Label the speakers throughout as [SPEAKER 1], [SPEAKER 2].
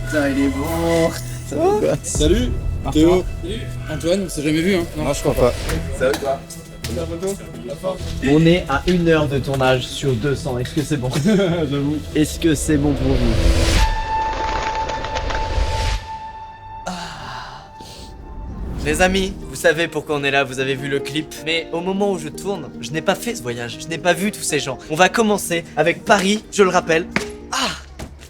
[SPEAKER 1] Putain, il est bon.
[SPEAKER 2] Salut Théo. Salut Antoine, on s'est jamais vu hein.
[SPEAKER 3] Non, je crois pas.
[SPEAKER 1] Salut toi. On est à 1 heure de tournage sur 200, est-ce que c'est bon?
[SPEAKER 2] J'avoue.
[SPEAKER 1] Est-ce que c'est bon pour vous? Les amis, vous savez pourquoi on est là, vous avez vu le clip. Mais au moment où je tourne, je n'ai pas fait ce voyage, je n'ai pas vu tous ces gens. On va commencer avec Paris, je le rappelle.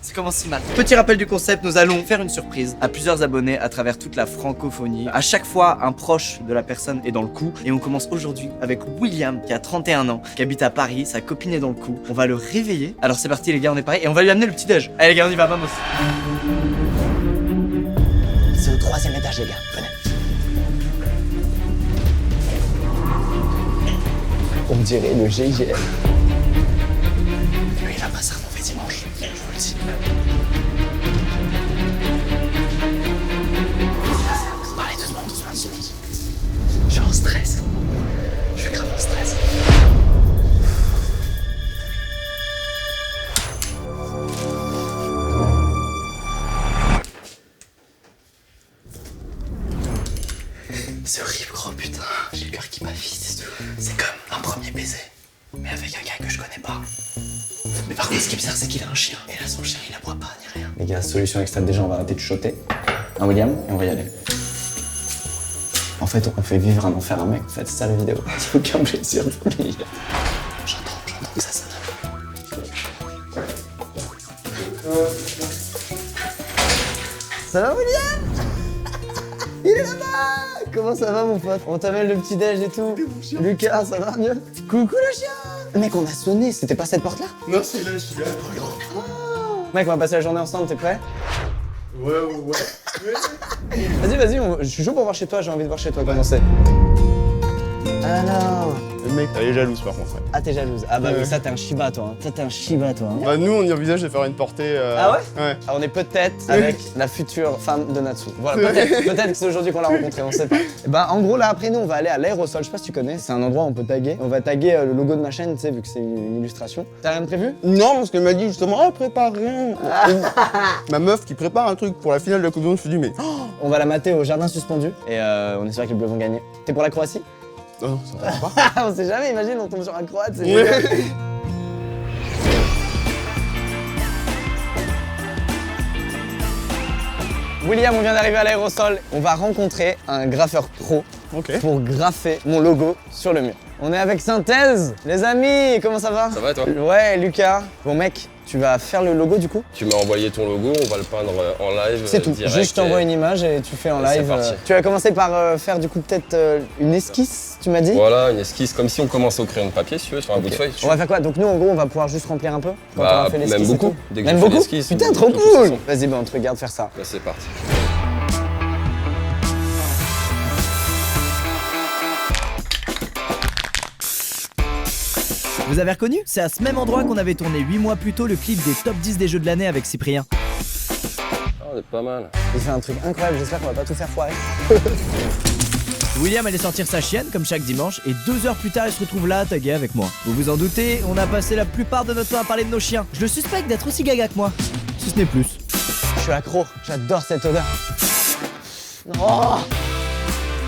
[SPEAKER 1] Ça commence si mal. Petit rappel du concept, nous allons faire une surprise à plusieurs abonnés à travers toute la francophonie. À chaque fois, un proche de la personne est dans le coup. Et on commence aujourd'hui avec William, qui a 31 ans, qui habite à Paris, sa copine est dans le coup. On va le réveiller. Alors c'est parti les gars, on est pareil. Et on va lui amener le petit déj. Allez les gars, on y va, vamos. C'est au 3e étage les gars, venez. On dirait le GIGN. Lui, il a passé un mauvais dimanche, je vous le dis. Parlez doucement. Je suis en stress. Je suis grave en stress. C'est horrible, gros putain. J'ai le cœur qui m'avise et tout. C'est comme un premier baiser, mais avec un gars que je connais pas. Mais par contre, ce qui est bizarre, c'est qu'il a un chien. Et là, son chien, il aboie pas ni rien.
[SPEAKER 3] Les gars, solution extrême, déjà on va arrêter de chuchoter. Un William, et on va y aller. En fait, on fait vivre un enfer à un mec, en fait, c'est ça la vidéo. C'est aucun plaisir pour lui.
[SPEAKER 1] J'entends que ça sonne. Ça va, William? Il est là-bas! Comment ça va, mon pote? On t'amène le petit déj et tout. Lucas, ça va mieux? Coucou le chien! Mec, on a sonné, c'était pas cette porte-là?
[SPEAKER 2] Non, c'est là, je suis là.
[SPEAKER 1] Mec, on va passer la journée ensemble, t'es prêt?
[SPEAKER 2] Ouais.
[SPEAKER 1] Vas-y, je suis chaud pour voir chez toi, j'ai envie de voir chez toi comment c'est. Alors...
[SPEAKER 2] Le mec, elle est jalouse par contre. Ouais.
[SPEAKER 1] Ah, t'es jalouse. Ah bah
[SPEAKER 2] Ouais.
[SPEAKER 1] oui, ça t'es un Shiba, toi. Ça t'es un Shiba, toi.
[SPEAKER 2] Bah, nous, on y envisage de faire une portée.
[SPEAKER 1] Ah ouais?
[SPEAKER 2] Ouais.
[SPEAKER 1] Alors, on est peut-être avec la future femme de Natsu. Voilà, peut-être que c'est aujourd'hui qu'on l'a rencontré, on sait pas. Et bah, en gros, là, après, nous, on va aller à l'aérosol. Je sais pas si tu connais, c'est un endroit où on peut taguer. On va taguer le logo de ma chaîne, tu sais, vu que c'est une illustration. T'as rien de prévu?
[SPEAKER 2] Non, parce qu'elle m'a dit justement, prépare rien. Ma meuf qui prépare un truc pour la finale de la Coupe du Monde, je me suis dit, mais.
[SPEAKER 1] On va la mater au jardin suspendu et on espère que les Bleus vont gagner. T'es pour la Croatie?
[SPEAKER 2] Oh non, ça va pas.
[SPEAKER 1] On sait jamais, imagine, on tombe sur un Croate, c'est
[SPEAKER 2] Ouais.
[SPEAKER 1] génial. William, on vient d'arriver à l'aérosol. On va rencontrer un graffeur pro
[SPEAKER 2] Ok.
[SPEAKER 1] pour graffer mon logo sur le mur. On est avec Synthèse. Les amis, comment ça va?
[SPEAKER 4] Ça va et toi?
[SPEAKER 1] Ouais, Lucas. Bon mec, tu vas faire le logo du coup?
[SPEAKER 4] Tu m'as envoyé ton logo, on va le peindre en live.
[SPEAKER 1] C'est tout.
[SPEAKER 4] direct
[SPEAKER 1] Juste je t'envoie
[SPEAKER 4] et-
[SPEAKER 1] une image et tu fais en
[SPEAKER 4] et c'est
[SPEAKER 1] live.
[SPEAKER 4] parti.
[SPEAKER 1] Tu vas commencer par faire du coup peut-être une esquisse, tu m'as dit?
[SPEAKER 4] Voilà, une esquisse, comme si on commençait au crayon de papier, si tu veux, sur un bout de feuille.
[SPEAKER 1] On va faire quoi? Donc nous en gros on va pouvoir juste remplir un peu quand on aura fait l'esquisse
[SPEAKER 4] même
[SPEAKER 1] et
[SPEAKER 4] beaucoup.
[SPEAKER 1] tout.
[SPEAKER 4] Dès que
[SPEAKER 1] Même
[SPEAKER 4] tu fais
[SPEAKER 1] beaucoup?
[SPEAKER 4] l'esquisse,
[SPEAKER 1] Putain,
[SPEAKER 4] on-
[SPEAKER 1] trop
[SPEAKER 4] tout
[SPEAKER 1] cool!
[SPEAKER 4] se sent.
[SPEAKER 1] Vas-y, on te regarde faire ça.
[SPEAKER 4] Là, c'est parti.
[SPEAKER 5] Vous avez reconnu? C'est à ce même endroit qu'on avait tourné 8 mois plus tôt le clip des top 10 des jeux de l'année avec Cyprien.
[SPEAKER 4] Ah, on est pas mal.
[SPEAKER 1] Il fait un truc incroyable, j'espère qu'on va pas tout faire foirer.
[SPEAKER 5] William allait sortir sa chienne comme chaque dimanche et 2 heures plus tard il se retrouve là tagué avec moi. Vous vous en doutez, on a passé la plupart de notre temps à parler de nos chiens. Je le suspecte d'être aussi gaga que moi, si ce n'est plus.
[SPEAKER 1] Je suis accro, j'adore cette odeur. Oh,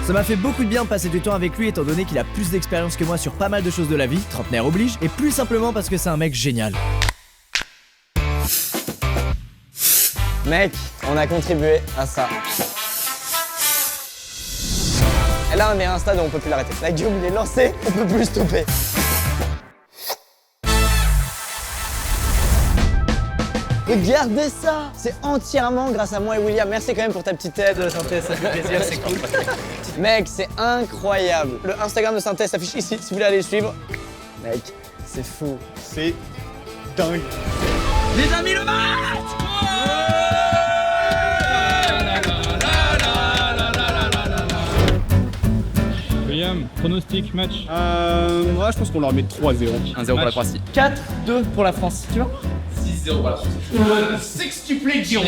[SPEAKER 5] Ça m'a fait beaucoup de bien de passer du temps avec lui étant donné qu'il a plus d'expérience que moi sur pas mal de choses de la vie, trentenaire oblige, et plus simplement parce que c'est un mec génial.
[SPEAKER 1] mec, on a contribué à ça. Et là on est à un stade où on peut plus l'arrêter. La Guillaume il est lancé, on peut plus stopper. Regardez ça! C'est entièrement grâce à moi et William. Merci quand même pour ta petite aide, Synthèse, ça fait plaisir, c'est cool. Mec, c'est incroyable. Le Instagram de Synthèse s'affiche ici, si vous voulez aller le suivre. Mec, c'est fou.
[SPEAKER 2] C'est dingue.
[SPEAKER 5] Les amis, le match!
[SPEAKER 6] William, pronostic, match.
[SPEAKER 2] Moi, je pense qu'on leur met 3-0.
[SPEAKER 7] 1-0 pour la Croatie.
[SPEAKER 1] 4-2 pour la France, tu vois?
[SPEAKER 7] 6-0 pour la France. Sextuplé Giron.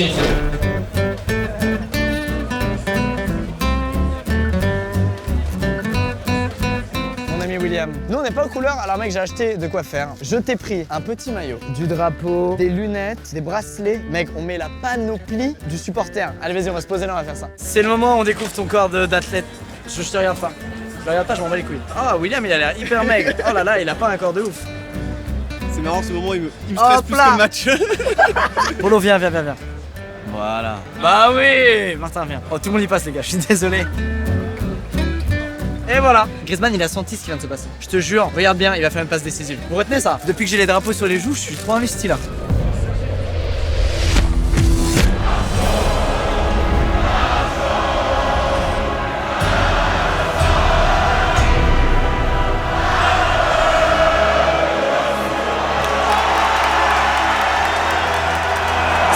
[SPEAKER 1] Mon ami
[SPEAKER 2] William. Nous, on n'est pas aux couleurs, alors mec, j'ai acheté de quoi faire. Je t'ai pris un petit maillot, du drapeau, des lunettes, des bracelets. Mec, on met la panoplie du supporter. Allez, vas-y, on va se poser là, on va faire ça.
[SPEAKER 1] C'est le moment où on découvre ton corps d'athlète. Je te regarde pas. Je te regarde pas, je m'en bats les couilles. Oh, William, il a l'air hyper maigre. Oh là là, il a pas un corps de ouf.
[SPEAKER 2] C'est marrant, ce moment, il me stresse
[SPEAKER 1] Hop
[SPEAKER 2] plus
[SPEAKER 1] là.
[SPEAKER 2] que le match.
[SPEAKER 1] Polo, viens. Voilà. Bah oui, Martin, viens. Oh, tout le monde y passe, les gars, je suis désolé. Et voilà. Griezmann, il a senti ce qui vient de se passer. Je te jure, regarde bien, il va faire une passe décisive. Vous retenez ça? Depuis que j'ai les drapeaux sur les joues, je suis trop investi là.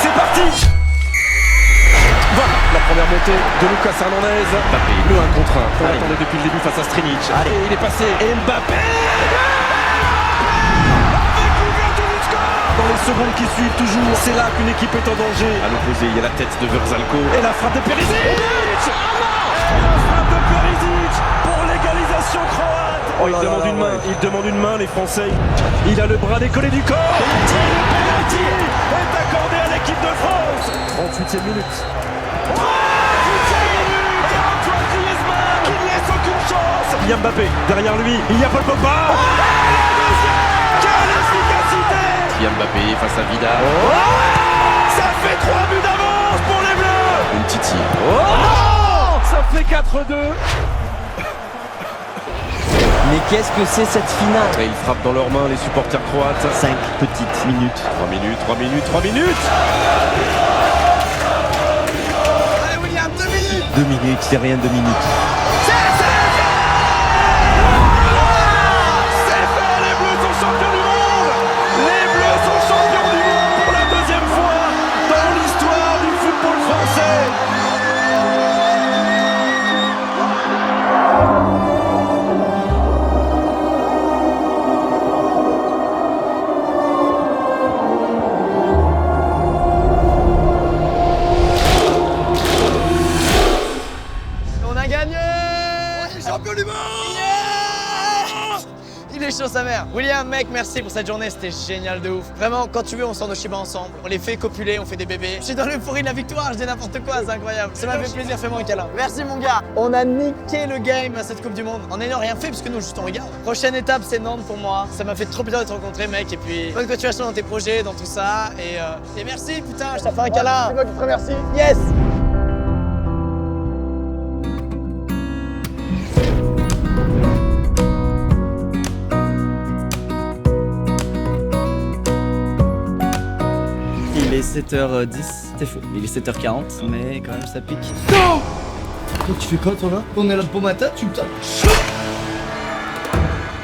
[SPEAKER 8] C'est parti. Voilà la première montée de Lucas Hernandez. Mbappé, le 1 contre 1 qu'on attendait depuis le début face à Strinic. Et il est passé. Et Mbappé avec l'ouverture du score. Dans les secondes qui suivent toujours, c'est là qu'une équipe est en danger. À l'opposé, il y a la tête de Verzalco. Et la frappe de Perisic. Et la frappe de Perisic pour l'égalisation croate. Oh, il demande une main, les Français. Il a le bras décollé du corps. Le penalty est accordé à l'équipe de France. 38e minute. 38e minute. Antoine Griezmann qui ne laisse aucune chance. Il y a Mbappé derrière lui. Il y a Paul Pogba. Et la deuxième. Quelle efficacité.
[SPEAKER 7] Il y a Mbappé face à Vidal.
[SPEAKER 8] Ça fait 3 buts d'avance pour les Bleus.
[SPEAKER 7] Une Titi.
[SPEAKER 8] Non, ça fait 4-2.
[SPEAKER 5] Mais qu'est-ce que c'est cette finale?
[SPEAKER 8] Et ils frappent dans leurs mains les supporters croates.
[SPEAKER 5] 5 petites minutes.
[SPEAKER 8] 3 minutes, 3 minutes, 3 minutes.
[SPEAKER 2] Allez, William, 2 minutes.
[SPEAKER 5] 2 minutes, c'est rien 2 minutes.
[SPEAKER 8] C'est fait, les Bleus sont champions du monde. Les Bleus sont champions du monde pour la deuxième fois dans l'histoire du football français.
[SPEAKER 2] On a gagné. On est champion du monde. Il est chaud sa mère. William, mec, merci pour cette journée, c'était génial de ouf. Vraiment, quand tu veux, on sort de Shiba ensemble. On les fait copuler, on fait des bébés. Je suis dans l'euphorie de la victoire, je dis n'importe quoi, c'est incroyable. Ça m'a fait plaisir, fais-moi un câlin. Merci mon gars. On a niqué le game à cette Coupe du Monde en n'ayant rien fait parce que nous, juste on regarde. Prochaine étape, c'est Nantes pour moi. Ça m'a fait trop plaisir de te rencontrer, mec. Et puis, bonne continuation dans tes projets, dans tout ça. Et merci, putain, je t'ai fait un câlin. C'est moi qui te remercie. Yes.
[SPEAKER 1] Il est 7h10, c'est faux. Il est 7h40, mais quand même ça pique. Non! Tu fais quoi toi là? On est là pour matin, tu me tapes.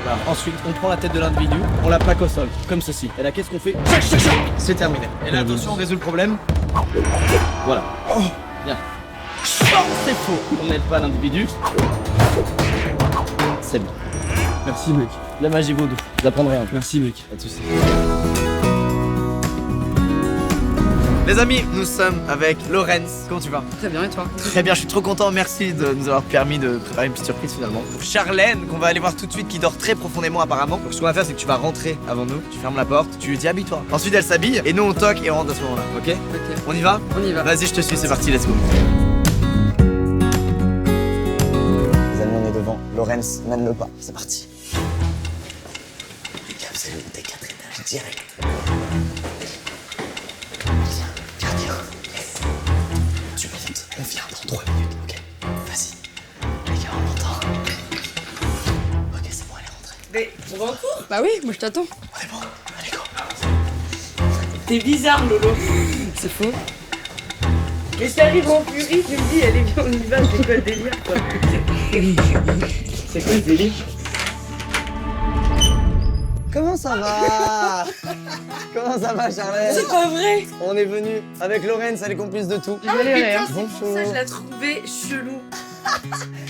[SPEAKER 1] Voilà. Ensuite, on prend la tête de l'individu, on la plaque au sol, comme ceci. Et là, qu'est-ce qu'on fait? C'est terminé. Et là, attention, on résout le problème. Voilà. Oh, bien. Oh, c'est faux. On n'aide pas l'individu. C'est bon. Merci mec. La magie vaudou. J'apprendrai un peu. Merci mec. Pas de soucis. Les amis, nous sommes avec Laurence. Comment tu vas?
[SPEAKER 9] Très bien, et toi?
[SPEAKER 1] Très bien, je suis trop content. Merci de nous avoir permis de préparer une petite surprise finalement. Pour Charlène, qu'on va aller voir tout de suite, qui dort très profondément apparemment. Donc ce qu'on va faire, c'est que tu vas rentrer avant nous. Tu fermes la porte, tu lui dis habille-toi. Ensuite, elle s'habille et nous on toque et on rentre à ce moment-là. Ok?
[SPEAKER 9] Ok.
[SPEAKER 1] On y va?
[SPEAKER 9] On y va.
[SPEAKER 1] Vas-y, je te suis, c'est parti, let's go.
[SPEAKER 3] Les amis, on est devant. Lorenz mène le pas. C'est parti. Vous allez monter 4 étages direct. Gardien. Tu montes. On vient dans 3 minutes, ok? Vas-y. Les gars, on l'entend. Ok, c'est bon, elle est rentrée.
[SPEAKER 9] Mais on va en cours? Bah oui, moi je t'attends.
[SPEAKER 3] On est bon. Allez, go.
[SPEAKER 9] T'es bizarre, Lolo. C'est faux. Mais si t'arrives en furie, tu me dis, allez viens, on y va, c'est quoi le délire, quoi? C'est quoi le délire?
[SPEAKER 2] Comment ça va? Comment ça va, Charlène?
[SPEAKER 9] C'est pas vrai!
[SPEAKER 2] On est venu avec Laurence, elle est complice de tout.
[SPEAKER 9] Ah putain, c'est
[SPEAKER 2] Bonjour.
[SPEAKER 9] pour ça que je la trouvais chelou.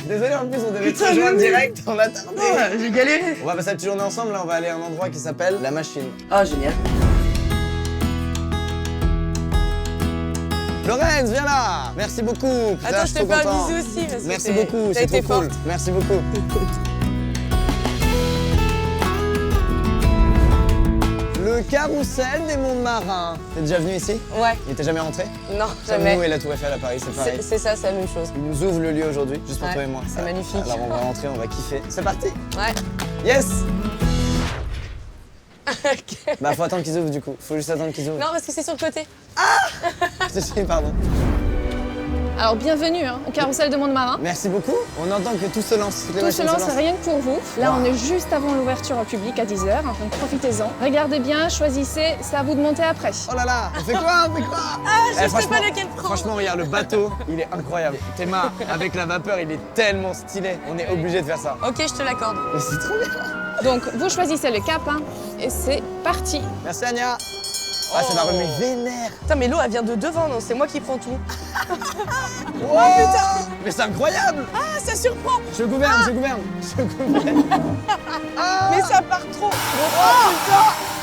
[SPEAKER 2] Désolé, en plus, on devait
[SPEAKER 9] Putain,
[SPEAKER 2] se rejoindre
[SPEAKER 9] mais oui.
[SPEAKER 2] direct, on a tardé.
[SPEAKER 9] J'ai galéré.
[SPEAKER 2] On va passer la petite journée ensemble, là, on va aller à un endroit qui s'appelle La Machine.
[SPEAKER 9] Ah, génial.
[SPEAKER 2] Laurence, viens là! Merci beaucoup. Putain,
[SPEAKER 9] Attends,
[SPEAKER 2] suis
[SPEAKER 9] je te
[SPEAKER 2] trop
[SPEAKER 9] fais un
[SPEAKER 2] content.
[SPEAKER 9] bisou aussi. Parce que
[SPEAKER 2] Merci
[SPEAKER 9] t'es-
[SPEAKER 2] beaucoup,
[SPEAKER 9] t'as
[SPEAKER 2] c'est
[SPEAKER 9] été
[SPEAKER 2] trop cool.
[SPEAKER 9] forte.
[SPEAKER 2] Merci beaucoup. carrousel des mondes marins. T'es déjà venu ici?
[SPEAKER 9] Ouais.
[SPEAKER 2] Il était jamais rentré?
[SPEAKER 9] Non,
[SPEAKER 2] Comme
[SPEAKER 9] jamais.
[SPEAKER 2] nous et la Tour Eiffel à Paris, c'est pareil.
[SPEAKER 9] C'est ça, c'est la même chose.
[SPEAKER 2] Il nous ouvre le lieu aujourd'hui, juste pour
[SPEAKER 9] Ouais,
[SPEAKER 2] toi et moi.
[SPEAKER 9] c'est magnifique.
[SPEAKER 2] Alors on va rentrer, on va kiffer. C'est parti?
[SPEAKER 9] Ouais.
[SPEAKER 2] Yes! Bah faut attendre qu'ils ouvrent du coup, faut juste attendre qu'ils ouvrent.
[SPEAKER 9] Non, parce que c'est sur le côté.
[SPEAKER 2] Pardon.
[SPEAKER 10] Alors bienvenue au carrousel de monde marin.
[SPEAKER 2] Merci beaucoup. On entend que tout se lance. Toutes les
[SPEAKER 10] Tout se
[SPEAKER 2] machines
[SPEAKER 10] lance rien que pour vous. Là, on est juste avant l'ouverture au public à 10h, donc profitez-en. Regardez bien, choisissez, c'est à vous de monter après.
[SPEAKER 2] Oh là là, on fait quoi? On fait quoi?
[SPEAKER 9] Je sais
[SPEAKER 2] franchement-
[SPEAKER 9] pas lequel prendre.
[SPEAKER 2] Franchement, regarde, le bateau, il est incroyable. Théma, avec la vapeur, il est tellement stylé. On est obligé de faire ça.
[SPEAKER 9] Ok, je te l'accorde.
[SPEAKER 2] Mais c'est trop bien.
[SPEAKER 10] Donc vous choisissez le cap et c'est parti.
[SPEAKER 2] Merci Anya. Ah, ça va remuer vénère.
[SPEAKER 9] Putain, mais l'eau, elle vient de devant, non? C'est moi qui prends tout.
[SPEAKER 2] Oh putain! Mais c'est incroyable!
[SPEAKER 9] Ah, ça surprend.
[SPEAKER 2] Je gouverne, je gouverne.
[SPEAKER 9] Mais ça part trop.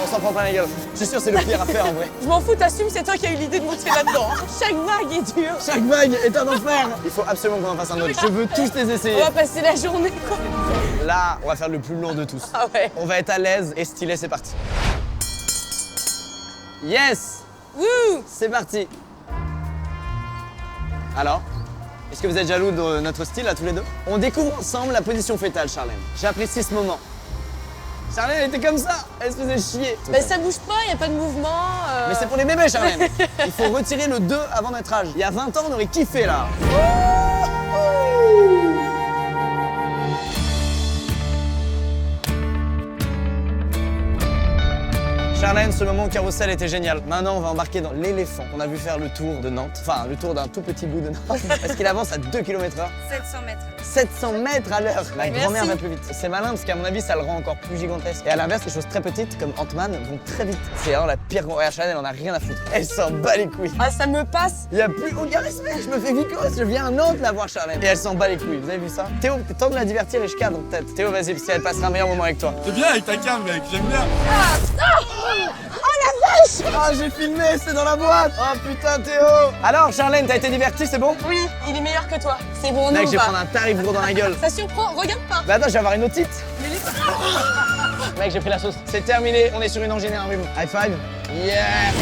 [SPEAKER 2] On s'en prend plein la gueule. Je suis sûr c'est le pire à faire en vrai.
[SPEAKER 9] Je m'en fous, t'assumes, c'est toi qui as eu l'idée de monter là-dedans. Chaque vague est dure.
[SPEAKER 2] Chaque vague est un enfer. Il faut absolument qu'on en fasse un autre. Je veux tous les essayer.
[SPEAKER 9] On va passer la journée, quoi.
[SPEAKER 2] Là, on va faire le plus long de tous.
[SPEAKER 9] Ah ouais.
[SPEAKER 2] On va être à l'aise et stylé, c'est parti. Yes!
[SPEAKER 9] Wouh!
[SPEAKER 2] C'est parti. Alors, est-ce que vous êtes jaloux de notre style à tous les deux? On découvre ensemble la position fétale, Charlène. J'apprécie ce moment. Charlène, elle était comme ça. Elle se faisait chier.
[SPEAKER 9] Bah ça bouge pas, y a pas de mouvement.
[SPEAKER 2] Mais c'est pour les bébés, Charlène. Il faut retirer le 2 avant notre âge. Il y a 20 ans, on aurait kiffé là. Charlène, ce moment au carrousel était génial. Maintenant, on va embarquer dans l'éléphant. On a vu faire le tour de Nantes. Enfin, le tour d'un tout petit bout de Nantes. Parce qu'il avance à 2 km/h.
[SPEAKER 9] 700 mètres.
[SPEAKER 2] 700 mètres à l'heure. La
[SPEAKER 9] Merci.
[SPEAKER 2] grand-mère va plus vite. C'est malin parce qu'à mon avis, ça le rend encore plus gigantesque. Et à l'inverse, les choses très petites, comme Ant-Man, vont très vite. C'est vraiment la pire grand-mère. Charlène, elle en a rien à foutre. Elle s'en bat les couilles.
[SPEAKER 9] Ah, ça me passe.
[SPEAKER 2] Il y a plus aucun respect. Je me fais vicose. Je viens à Nantes la voir, Charlène. Et elle s'en bat les couilles. Vous avez vu ça? Théo, tente de la divertir et je cadre peut-être. Théo, vas-y, parce qu'elle passera un meilleur moment avec toi.
[SPEAKER 8] C'est bien avec ta cam, mec, j'aime bien.
[SPEAKER 2] Ah, j'ai filmé, c'est dans la boîte. Oh putain, Théo. Alors, Charlène, t'as été divertie, c'est bon?
[SPEAKER 9] Oui, il est meilleur que toi. C'est bon,
[SPEAKER 2] Mec,
[SPEAKER 9] non
[SPEAKER 2] je vais
[SPEAKER 9] pas.
[SPEAKER 2] prendre un tarif gros dans la gueule.
[SPEAKER 9] Ça surprend, regarde pas.
[SPEAKER 2] Bah attends, je vais avoir une otite. Mec, j'ai pris la sauce. C'est terminé, on est sur une enchaînée en rhume. High five. Yeah.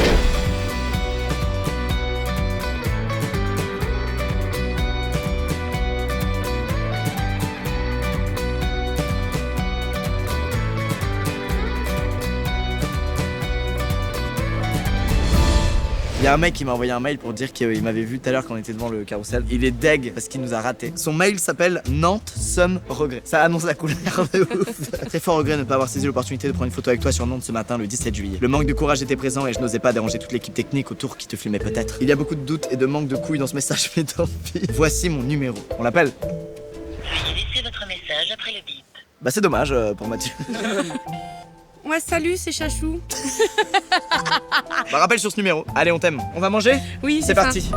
[SPEAKER 1] Il y a un mec qui m'a envoyé un mail pour dire qu'il m'avait vu tout à l'heure quand on était devant le carrousel. Il est deg parce qu'il nous a raté. Son mail s'appelle Nantes Somme Regret. Ça annonce la couleur de ouf. Très fort regret de ne pas avoir saisi l'opportunité de prendre une photo avec toi sur Nantes ce matin le 17 juillet. Le manque de courage était présent et je n'osais pas déranger toute l'équipe technique autour qui te filmait peut-être. Il y a beaucoup de doutes et de manque de couilles dans ce message, mais tant pis. Voici mon numéro. On l'appelle?
[SPEAKER 11] Veuillez laisser votre message après le bip.
[SPEAKER 1] Bah c'est dommage pour Mathieu.
[SPEAKER 9] Ouais, salut, c'est Chachou.
[SPEAKER 1] Bah rappelle sur ce numéro. Allez, on t'aime. On va manger?
[SPEAKER 9] Oui,
[SPEAKER 1] C'est parti.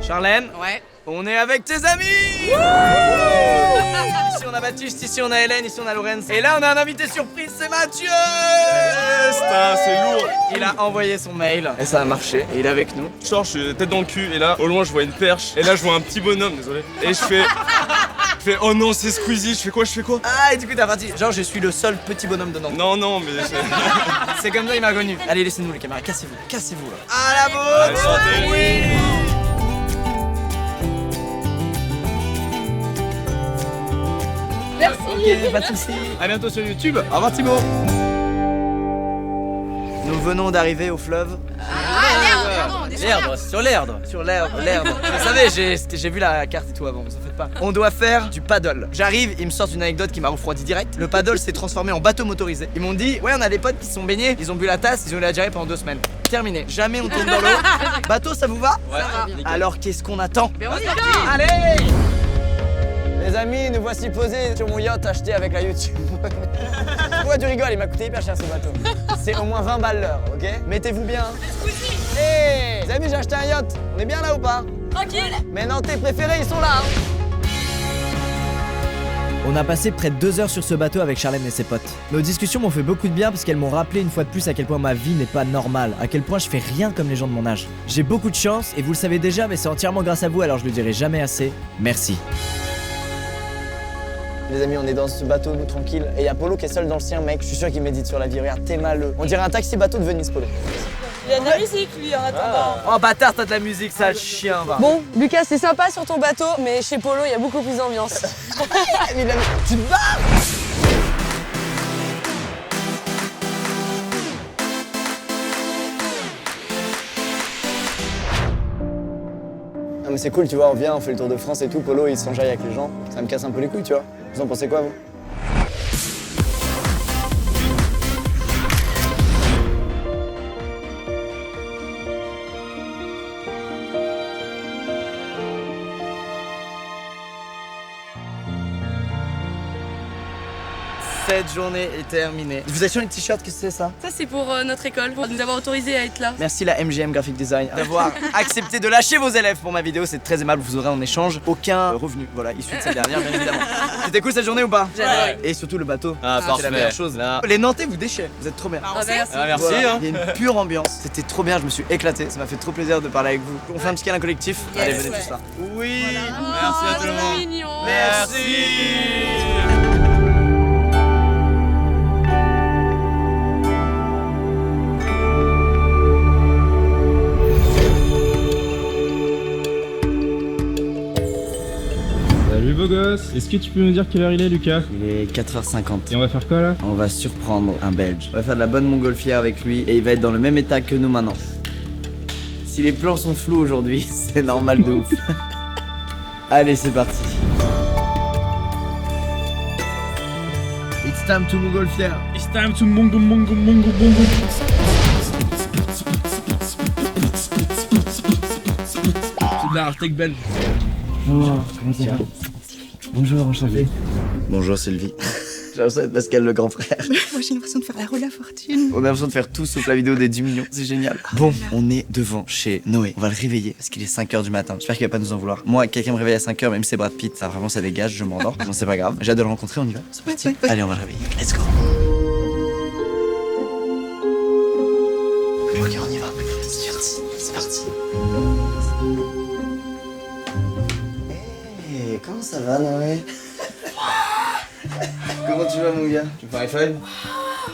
[SPEAKER 1] Charlène,
[SPEAKER 9] Ouais.
[SPEAKER 1] on est avec tes amis. Ici on a Baptiste, ici on a Hélène, ici on a Lorenz. Et là on a un invité surprise, c'est Mathieu.
[SPEAKER 8] C'est lourd.
[SPEAKER 1] Il a envoyé son mail et ça a marché. Et il est avec nous.
[SPEAKER 8] Genre, je suis tête dans le cul et là, au loin, je vois une perche. Et là, je vois un petit bonhomme, désolé. Et je fais oh non, c'est Squeezie. Je fais quoi?
[SPEAKER 1] Ah et du coup t'as parti. Genre je suis le seul petit bonhomme de Nantes.
[SPEAKER 8] Non, mais.
[SPEAKER 1] C'est comme ça il m'a connu. Allez laissez-nous les caméras, cassez-vous là. À la bonne
[SPEAKER 8] Allez, santé.
[SPEAKER 1] oui.
[SPEAKER 9] Merci.
[SPEAKER 1] Ok, pas de soucis. À bientôt sur YouTube. Au revoir Thibaut. Nous venons d'arriver au fleuve. L'Erdre, sur l'Erdre. Sur l'Erdre. Vous savez, j'ai vu la carte et tout avant, vous en faites pas. On doit faire du paddle. J'arrive, ils me sortent une anecdote qui m'a refroidi direct. Le paddle s'est transformé en bateau motorisé. Ils m'ont dit, ouais, on a des potes qui se sont baignés, ils ont bu la tasse, ils ont eu la diarrhée pendant 2 semaines. Terminé. Jamais on tourne dans l'eau. Bateau, ça vous va?
[SPEAKER 8] Ouais.
[SPEAKER 1] Alors qu'est-ce qu'on attend?
[SPEAKER 9] Mais on y va.
[SPEAKER 1] Allez!
[SPEAKER 2] Les amis, nous voici posés sur mon yacht acheté avec la YouTube. Pourquoi tu rigoles? Il m'a coûté hyper cher ce bateau. C'est au moins 20 balles l'heure, ok? Mettez-vous bien. Hé! Les amis, j'ai acheté un yacht. On est bien là ou pas?
[SPEAKER 9] Tranquille.
[SPEAKER 2] Mes Nantais préférés, ils sont là, hein.
[SPEAKER 5] On a passé près de 2 heures sur ce bateau avec Charlène et ses potes. Nos discussions m'ont fait beaucoup de bien parce qu'elles m'ont rappelé une fois de plus à quel point ma vie n'est pas normale, à quel point je fais rien comme les gens de mon âge. J'ai beaucoup de chance et vous le savez déjà, mais c'est entièrement grâce à vous, alors je le dirai jamais assez. Merci.
[SPEAKER 2] Les amis, on est dans ce bateau, nous, tranquille. Et il y a Polo qui est seul dans le sien, mec. Je suis sûr qu'il médite sur la vie. Regarde, t'es malheureux. On dirait un taxi-bateau de Venise, Polo.
[SPEAKER 9] Il y a de la musique, lui, en attendant.
[SPEAKER 1] Oh bâtard, t'as de la musique, sale chien, va.
[SPEAKER 9] Bon, Lucas, c'est sympa sur ton bateau, mais chez Polo, il y a beaucoup plus d'ambiance.
[SPEAKER 2] Tu te barres? Non mais c'est cool, tu vois, on vient, on fait le tour de France et tout, Polo il s'enjaille avec les gens, ça me casse un peu les couilles, tu vois. Vous en pensez quoi, vous?
[SPEAKER 1] Cette journée est terminée. Je vous ai acheté un t-shirt, qu'est-ce que c'est ça?
[SPEAKER 9] Ça, c'est pour notre école, pour nous avoir autorisé à être là.
[SPEAKER 1] Merci la MGM Graphic Design d'avoir accepté de lâcher vos élèves pour ma vidéo, c'est très aimable, vous aurez en échange aucun revenu, voilà, issu de cette dernière bien évidemment. C'était cool cette journée ou pas?
[SPEAKER 9] J'adore.
[SPEAKER 1] Et surtout le bateau,
[SPEAKER 7] Ah,
[SPEAKER 1] c'est la meilleure chose.
[SPEAKER 7] Là.
[SPEAKER 1] Les Nantais vous déchirez, vous êtes trop bien.
[SPEAKER 9] Ah, merci.
[SPEAKER 7] Ah, merci.
[SPEAKER 1] Voilà.
[SPEAKER 7] Hein.
[SPEAKER 1] Il y a une pure ambiance, c'était trop bien, je me suis éclaté, ça m'a fait trop plaisir de parler avec vous. On fait un petit câlin collectif,
[SPEAKER 9] Yes,
[SPEAKER 1] allez venez
[SPEAKER 9] ouais.
[SPEAKER 1] tous là. Oui,
[SPEAKER 7] Merci à tout le monde.
[SPEAKER 9] Mignon.
[SPEAKER 1] merci.
[SPEAKER 6] Salut beau gosse. Est-ce que tu peux nous dire quelle heure il est, Lucas?
[SPEAKER 1] Il est 4h50.
[SPEAKER 6] Et on va faire quoi là?
[SPEAKER 1] On va surprendre un Belge. On va faire de la bonne montgolfière avec lui et il va être dans le même état que nous maintenant. Si les plans sont flous aujourd'hui, c'est normal de ouf. Allez, c'est parti. It's time to montgolfière.
[SPEAKER 6] It's time to mongo mongo mongo mongo. C'est de la hardtech belge.
[SPEAKER 1] Bonjour, comment ça va? Bonjour, enchanté. Bonjour Sylvie. J'ai l'impression d'être Pascal le grand frère.
[SPEAKER 12] Moi j'ai l'impression de faire la roue de la fortune.
[SPEAKER 1] On a l'impression de faire tout sauf la vidéo des 10 millions, c'est génial. Bon, on est devant chez Noé. On va le réveiller parce qu'il est 5h du matin. J'espère qu'il va pas nous en vouloir. Moi, quelqu'un me réveille à 5h, même si c'est Brad Pitt, ça vraiment ça dégage, je m'endors. Bon, c'est pas grave. J'ai hâte de le rencontrer, on y va. C'est parti.
[SPEAKER 12] Ouais.
[SPEAKER 1] Allez, on va le réveiller. Let's go. Ok, on y va. C'est parti. C'est parti. Hey, comment ça va, Noé? Comment tu vas, mon gars? Tu me fais un high five?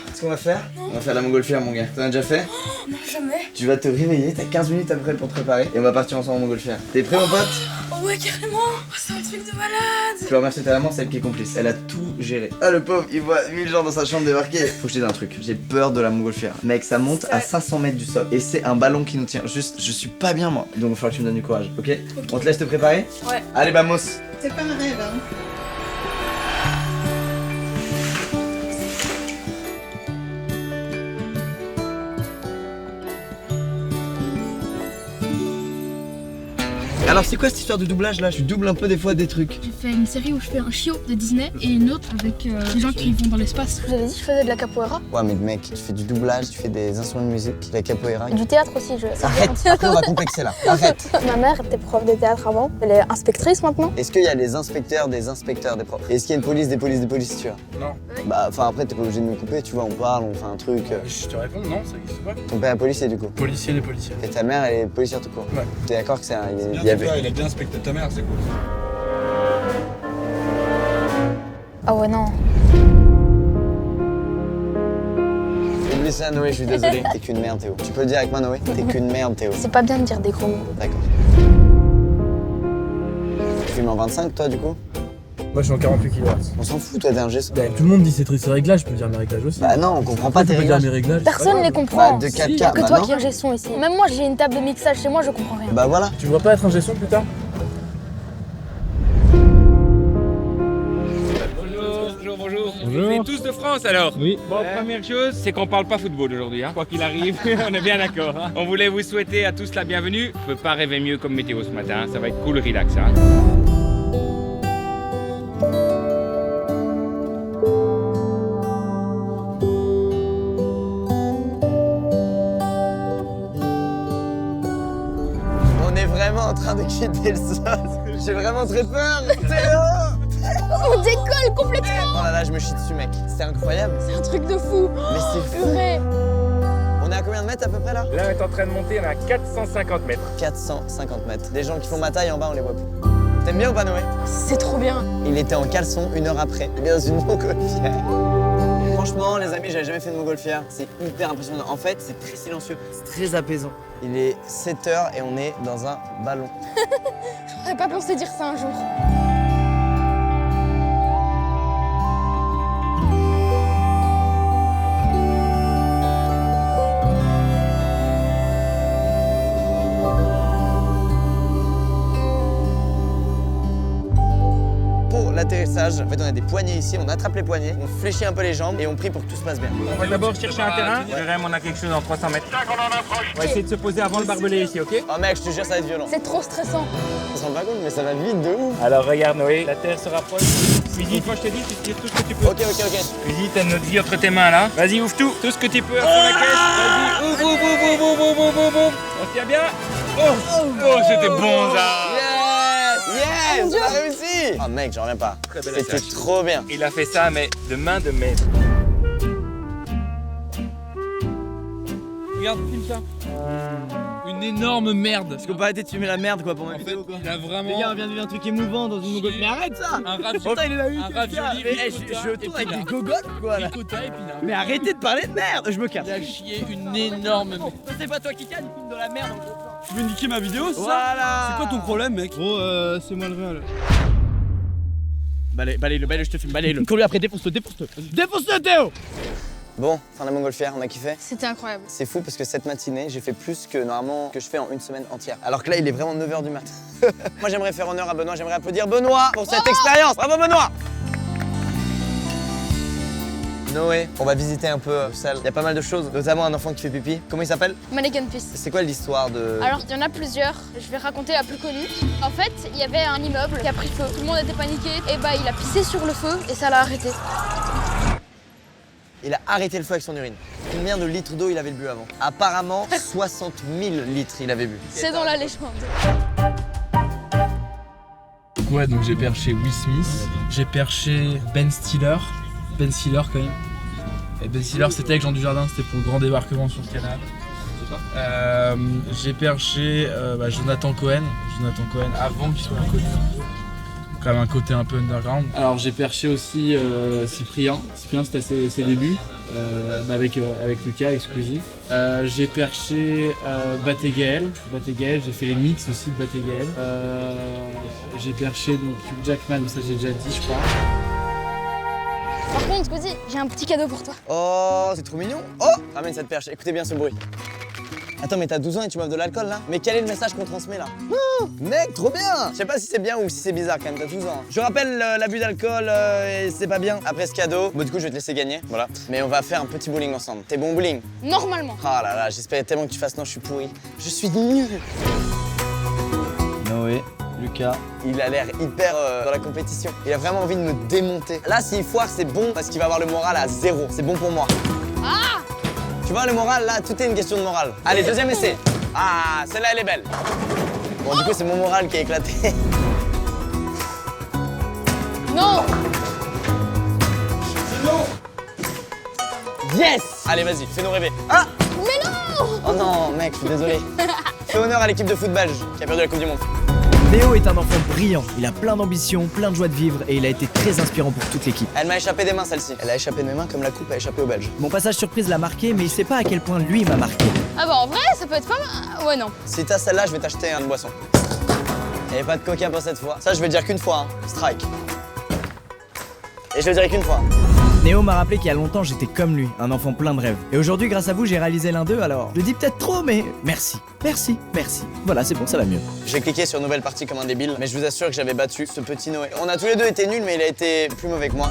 [SPEAKER 1] Qu'est-ce qu'on va faire? On va faire la montgolfière, mon gars. T'en as déjà fait?
[SPEAKER 12] Non, jamais.
[SPEAKER 1] Tu vas te réveiller, t'as 15 minutes après pour te préparer et on va partir ensemble en montgolfière. T'es prêt, mon pote?
[SPEAKER 12] Oh ouais, carrément. Oh, c'est un truc de malade.
[SPEAKER 1] Je peux remercier ta maman, c'est elle qui est complice. Elle a tout géré. Ah, le pauvre, il voit 1000 gens dans sa chambre débarquer. Faut que je te dise un truc. J'ai peur de la montgolfière. Mec, ça monte à 500 mètres du sol et c'est un ballon qui nous tient. Juste, je suis pas bien, moi. Donc, il va falloir que tu me donnes du courage, ok? On te laisse te préparer?
[SPEAKER 12] Ouais.
[SPEAKER 1] Allez, vamos.
[SPEAKER 12] C'est pas un rêve, hein.
[SPEAKER 1] Alors, c'est quoi cette histoire de doublage là? Je double un peu des fois des trucs.
[SPEAKER 12] J'ai fait une série où je fais un chiot de Disney et une autre avec des gens qui vont dans l'espace. Je vous avais dit que je faisais de la capoeira.
[SPEAKER 2] Ouais, mais mec, tu fais du doublage, tu fais des instruments de musique, de la capoeira.
[SPEAKER 12] Du théâtre aussi,
[SPEAKER 2] Arrête, après on va complexer là. Arrête.
[SPEAKER 12] Ma mère était prof de théâtre avant, elle est inspectrice maintenant.
[SPEAKER 2] Est-ce qu'il y a les inspecteurs des profs? Est-ce qu'il y a une police des polices, tu vois?
[SPEAKER 6] Non.
[SPEAKER 2] Bah, enfin après, t'es pas obligé de me couper, tu vois, on parle, on fait un truc.
[SPEAKER 6] Je te réponds, non, ça existe pas.
[SPEAKER 2] Ton père est policier du coup.
[SPEAKER 6] Policier, les policiers.
[SPEAKER 2] Et ta mère, elle est policière tout court.
[SPEAKER 6] Ouais.
[SPEAKER 2] T'es d'accord que c'est un.
[SPEAKER 6] Il a bien inspecté ta mère, c'est cool.
[SPEAKER 12] Ah ouais, non.
[SPEAKER 2] Oublie ça, Noé, je suis désolé. T'es qu'une merde, Théo. Tu peux le dire avec moi, Noé? T'es qu'une merde, Théo.
[SPEAKER 12] C'est pas bien de dire des gros mots.
[SPEAKER 2] D'accord. Tu filmes en 25, toi, du coup?
[SPEAKER 13] Moi je suis en 48 kW.
[SPEAKER 2] On s'en fout, toi, t'es un gesso.
[SPEAKER 13] Bah, tout le monde dit c'est triste réglages, je peux dire mes réglages aussi.
[SPEAKER 2] Bah non, on comprend pas tes
[SPEAKER 13] Je peux dire
[SPEAKER 2] réglages.
[SPEAKER 13] mes réglages.
[SPEAKER 12] Personne les comprend.
[SPEAKER 2] Bah, de 4K,
[SPEAKER 12] Il y a que
[SPEAKER 2] bah
[SPEAKER 12] toi
[SPEAKER 2] non.
[SPEAKER 12] qui es un gestion ici. Même moi, j'ai une table de mixage chez moi, je comprends rien.
[SPEAKER 2] Bah voilà.
[SPEAKER 13] Tu me vois pas être un gestion plus tard?
[SPEAKER 14] Bonjour.
[SPEAKER 6] Bonjour.
[SPEAKER 14] Vous êtes tous de France alors?
[SPEAKER 6] Oui.
[SPEAKER 14] Bon, première chose, c'est qu'on parle pas football aujourd'hui, hein. Quoi qu'il arrive, on est bien d'accord. Hein. On voulait vous souhaiter à tous la bienvenue. Je peux pas rêver mieux comme météo ce matin, ça va être cool, relax. Hein.
[SPEAKER 2] On est vraiment en train de quitter le sol. J'ai vraiment très peur. Théo!
[SPEAKER 12] On décolle complètement.
[SPEAKER 2] Oh là là, je me chie dessus, mec. C'est incroyable.
[SPEAKER 12] C'est un truc de fou.
[SPEAKER 2] Mais c'est fou.
[SPEAKER 12] Purée.
[SPEAKER 2] On est à combien de mètres à peu près là?
[SPEAKER 14] Là, on est en train de monter, on est à 450 mètres.
[SPEAKER 2] 450 mètres. Les gens qui font ma taille en bas, on les voit plus. T'aimes bien ou pas, Noé?
[SPEAKER 10] C'est trop bien.
[SPEAKER 2] Il était en caleçon 1 heure après. Il est dans une montgolfière. Franchement, les amis, j'avais jamais fait de montgolfière. C'est hyper impressionnant. En fait, c'est très silencieux, c'est très apaisant. Il est 7h et on est dans un ballon.
[SPEAKER 10] J'aurais pas pensé dire ça un jour.
[SPEAKER 2] L'atterrissage, en fait on a des poignées ici, on attrape les poignées, on fléchit un peu les jambes et on prie pour que tout se passe bien.
[SPEAKER 14] On va d'abord chercher un terrain. Jérém, on a quelque chose en 300 mètres. On va essayer de se poser avant le barbelé ici, ok?
[SPEAKER 2] Oh mec, je te jure, ça va être violent.
[SPEAKER 10] C'est trop stressant.
[SPEAKER 2] On se rend pas compte, mais ça va vite de ouf.
[SPEAKER 14] Alors regarde Noé, la terre se rapproche. Cuisine, moi je te dis, tu tires tout ce que tu peux.
[SPEAKER 2] Ok.
[SPEAKER 14] Cuisine, t'as notre vie entre tes mains là. Vas-y, ouvre tout ce que tu peux sur la caisse. Vas-y, ouvre. On tient bien. Oh, c'était bon ça.
[SPEAKER 2] Yes, on a réussi. Oh mec, j'en reviens pas. C'était trop bien.
[SPEAKER 14] Il a fait ça, mais de main de maître.
[SPEAKER 6] Regarde, filme ça. Une énorme merde.
[SPEAKER 1] Est-ce qu'on peut arrêter de fumer la merde quoi pour moi?
[SPEAKER 6] En fait, il a vraiment.
[SPEAKER 1] Les gars, on vient de vivre un truc émouvant dans une montgolfière. Mais arrête ça!
[SPEAKER 6] Un rat
[SPEAKER 1] Putain, il a eu
[SPEAKER 6] un ravioli,
[SPEAKER 1] je tourne avec des gogottes quoi là.
[SPEAKER 6] Ricotta, épinard.
[SPEAKER 1] Mais arrêtez de parler de merde! Je me casse.
[SPEAKER 6] Il a chié une énorme merde.
[SPEAKER 1] C'est pas toi qui gagne, il filme de la merde en gros.
[SPEAKER 6] Tu veux niquer ma vidéo, c'est ça?
[SPEAKER 1] Voilà!
[SPEAKER 6] C'est quoi ton problème, mec? Gros, c'est moi le réel.
[SPEAKER 1] Balaye-le, je te filme, balaye-le. Cours-lui après, défonce-le. Défonce-le, Théo!
[SPEAKER 2] Bon, fin de la montgolfière, on a kiffé.
[SPEAKER 10] C'était incroyable.
[SPEAKER 2] C'est fou parce que cette matinée, j'ai fait plus que normalement que je fais en une semaine entière. Alors que là, il est vraiment 9h du matin. Moi, j'aimerais faire honneur à Benoît, j'aimerais applaudir Benoît pour cette expérience. Bravo Benoît! Noé, on va visiter un peu salle. Il y a pas mal de choses, notamment un enfant qui fait pipi. Comment il s'appelle?
[SPEAKER 10] Mannequin Peace.
[SPEAKER 2] C'est quoi l'histoire de...
[SPEAKER 10] Alors, il y en a plusieurs. Je vais raconter la plus connue. En fait, il y avait un immeuble qui a pris feu. Tout le monde était paniqué. Et bah, il a pissé sur le feu et ça l'a arrêté.
[SPEAKER 2] Il a arrêté le feu avec son urine. Combien de litres d'eau il avait bu avant? Apparemment, 60 000 litres il avait bu.
[SPEAKER 10] C'est dans la légende.
[SPEAKER 13] Ouais, donc j'ai perché Will Smith, j'ai perché Ben Stiller. Ben Stiller quand même. Et Ben Stiller c'était avec Jean Dujardin, c'était pour le grand débarquement sur le canal. J'ai perché Jonathan Cohen avant qu'il soit inconnu. Quand même un côté un peu underground. Alors j'ai perché aussi Cyprien c'était ses débuts, avec Lucas exclusif. J'ai perché Baté Gaël, j'ai fait les mix aussi de Baté Gaël. J'ai perché donc Hugh Jackman, ça j'ai déjà dit je crois.
[SPEAKER 10] Par contre, Squeezie, j'ai un petit cadeau pour toi.
[SPEAKER 2] Oh, c'est trop mignon. Oh, ramène cette perche, écoutez bien ce bruit. Attends, mais t'as 12 ans et tu m'offres de l'alcool là? Mais quel est le message qu'on transmet là? Oh, mec, trop bien! Je sais pas si c'est bien ou si c'est bizarre quand même, t'as 12 ans. Je rappelle l'abus d'alcool et c'est pas bien. Après ce cadeau, bon du coup je vais te laisser gagner, voilà. Mais on va faire un petit bowling ensemble. T'es bon au bowling?
[SPEAKER 10] Normalement.
[SPEAKER 2] Ah là là, j'espérais tellement que tu fasses non, je suis pourri. Je suis nul.
[SPEAKER 1] Noé, Lucas.
[SPEAKER 2] Il a l'air hyper dans la compétition. Il a vraiment envie de me démonter. Là, s'il foire, c'est bon parce qu'il va avoir le moral à 0. C'est bon pour moi.
[SPEAKER 10] Ah!
[SPEAKER 2] Tu vois, le moral, là, tout est une question de moral. Allez, deuxième essai. Ah, celle-là, elle est belle. Bon, du coup, c'est mon moral qui a éclaté.
[SPEAKER 10] Non!
[SPEAKER 2] Yes! Allez, vas-y, fais-nous rêver. Ah!
[SPEAKER 10] Mais non!
[SPEAKER 2] Oh non, mec, je suis désolé. Fais honneur à l'équipe de foot belge qui a perdu la Coupe du Monde.
[SPEAKER 5] Théo est un enfant brillant, il a plein d'ambition, plein de joie de vivre et il a été très inspirant pour toute l'équipe.
[SPEAKER 2] Elle m'a échappé des mains, celle-ci. Elle a échappé de mes mains comme la coupe a échappé aux Belges.
[SPEAKER 5] Mon passage surprise l'a marqué, mais il sait pas à quel point lui m'a marqué.
[SPEAKER 10] Ah bah en vrai, ça peut être pas mal. Ouais, non.
[SPEAKER 2] Si t'as celle-là, je vais t'acheter une boisson. Et pas de coca pour cette fois. Ça, je vais le dire qu'une fois, hein. Strike. Et je le dirai qu'une fois.
[SPEAKER 5] Néo m'a rappelé qu'il y a longtemps j'étais comme lui, un enfant plein de rêves. Et aujourd'hui grâce à vous j'ai réalisé l'un d'eux alors. Je le dis peut-être trop mais merci. Voilà c'est bon, ça va mieux.
[SPEAKER 2] J'ai cliqué sur nouvelle partie comme un débile, mais je vous assure que j'avais battu ce petit Noé. On a tous les deux été nuls mais il a été plus mauvais que moi.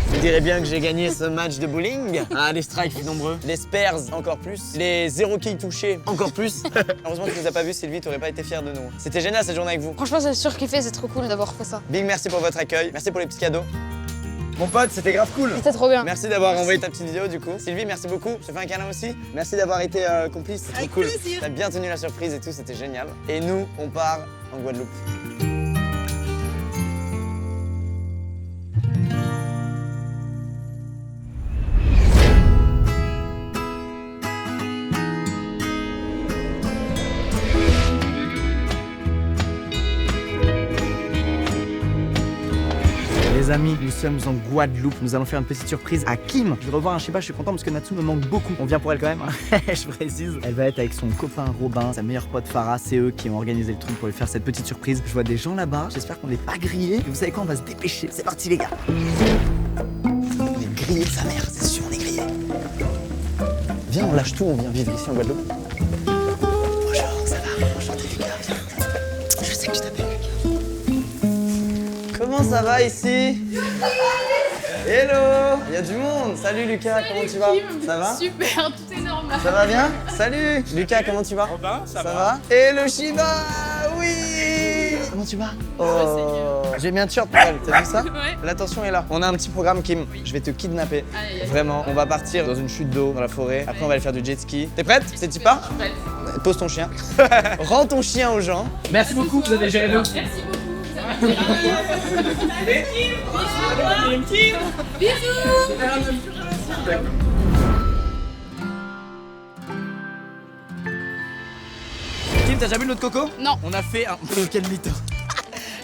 [SPEAKER 2] Vous direz bien que j'ai gagné ce match de bowling. Ah, les strikes plus nombreux, les spares encore plus, les 0 quilles touchés encore plus. Heureusement que tu nous as pas vu, Sylvie, t'aurais pas été fière de nous. C'était génial cette journée avec vous.
[SPEAKER 10] Franchement, c'est surkiffé, c'est trop cool d'avoir fait ça.
[SPEAKER 2] Big merci pour votre accueil, merci pour les petits cadeaux. Mon pote, c'était grave cool.
[SPEAKER 10] C'était trop bien.
[SPEAKER 2] Merci d'avoir envoyé ta petite vidéo du coup. Sylvie, merci beaucoup. Je te fais un câlin aussi. Merci d'avoir été complice, c'est trop cool. T'as bien tenu la surprise et tout, c'était génial. Et nous, on part en Guadeloupe.
[SPEAKER 5] Les amis, nous sommes en Guadeloupe. Nous allons faire une petite surprise à Kim. Je vais revoir un Shiba, je suis content parce que Natsu me manque beaucoup. On vient pour elle quand même, hein. Je précise. Elle va être avec son copain Robin, sa meilleure pote Farah. C'est eux qui ont organisé le truc pour lui faire cette petite surprise. Je vois des gens là-bas. J'espère qu'on n'est pas grillés. Et vous savez quoi, on va se dépêcher. C'est parti les gars.
[SPEAKER 2] On est grillé sa mère, c'est sûr, on est grillé. Viens, on lâche tout, on vient vivre ici en Guadeloupe. Bonjour, ça va? Enchanté Lucas, viens. Je sais que tu t'appelles Lucas. Comment ça va ici? Hello! Il y a du monde! Salut Lucas, comment tu vas? Ça va?
[SPEAKER 12] Super, tout est normal.
[SPEAKER 2] Ça va bien? Salut! Lucas, comment tu vas?
[SPEAKER 14] Robin, ça va?
[SPEAKER 2] va? Et le Shiba! Oui! Comment tu vas? Oh! J'ai mis un t-shirt pour elle, t'as vu ça?
[SPEAKER 12] Ouais.
[SPEAKER 2] L'attention est là. On a un petit programme, Kim. Je vais te kidnapper.
[SPEAKER 12] Aïe, aïe.
[SPEAKER 2] Vraiment, on va partir dans une chute d'eau dans la forêt. Après, on va aller faire du jet ski. T'es prête? C'est y part?
[SPEAKER 12] Prête.
[SPEAKER 2] Pose ton chien. Rends ton chien aux gens.
[SPEAKER 1] Merci beaucoup, vous avez géré le.
[SPEAKER 12] Merci beaucoup.
[SPEAKER 1] Kim, t'as déjà vu notre coco?
[SPEAKER 12] Non.
[SPEAKER 1] On a fait un. Quel mytho.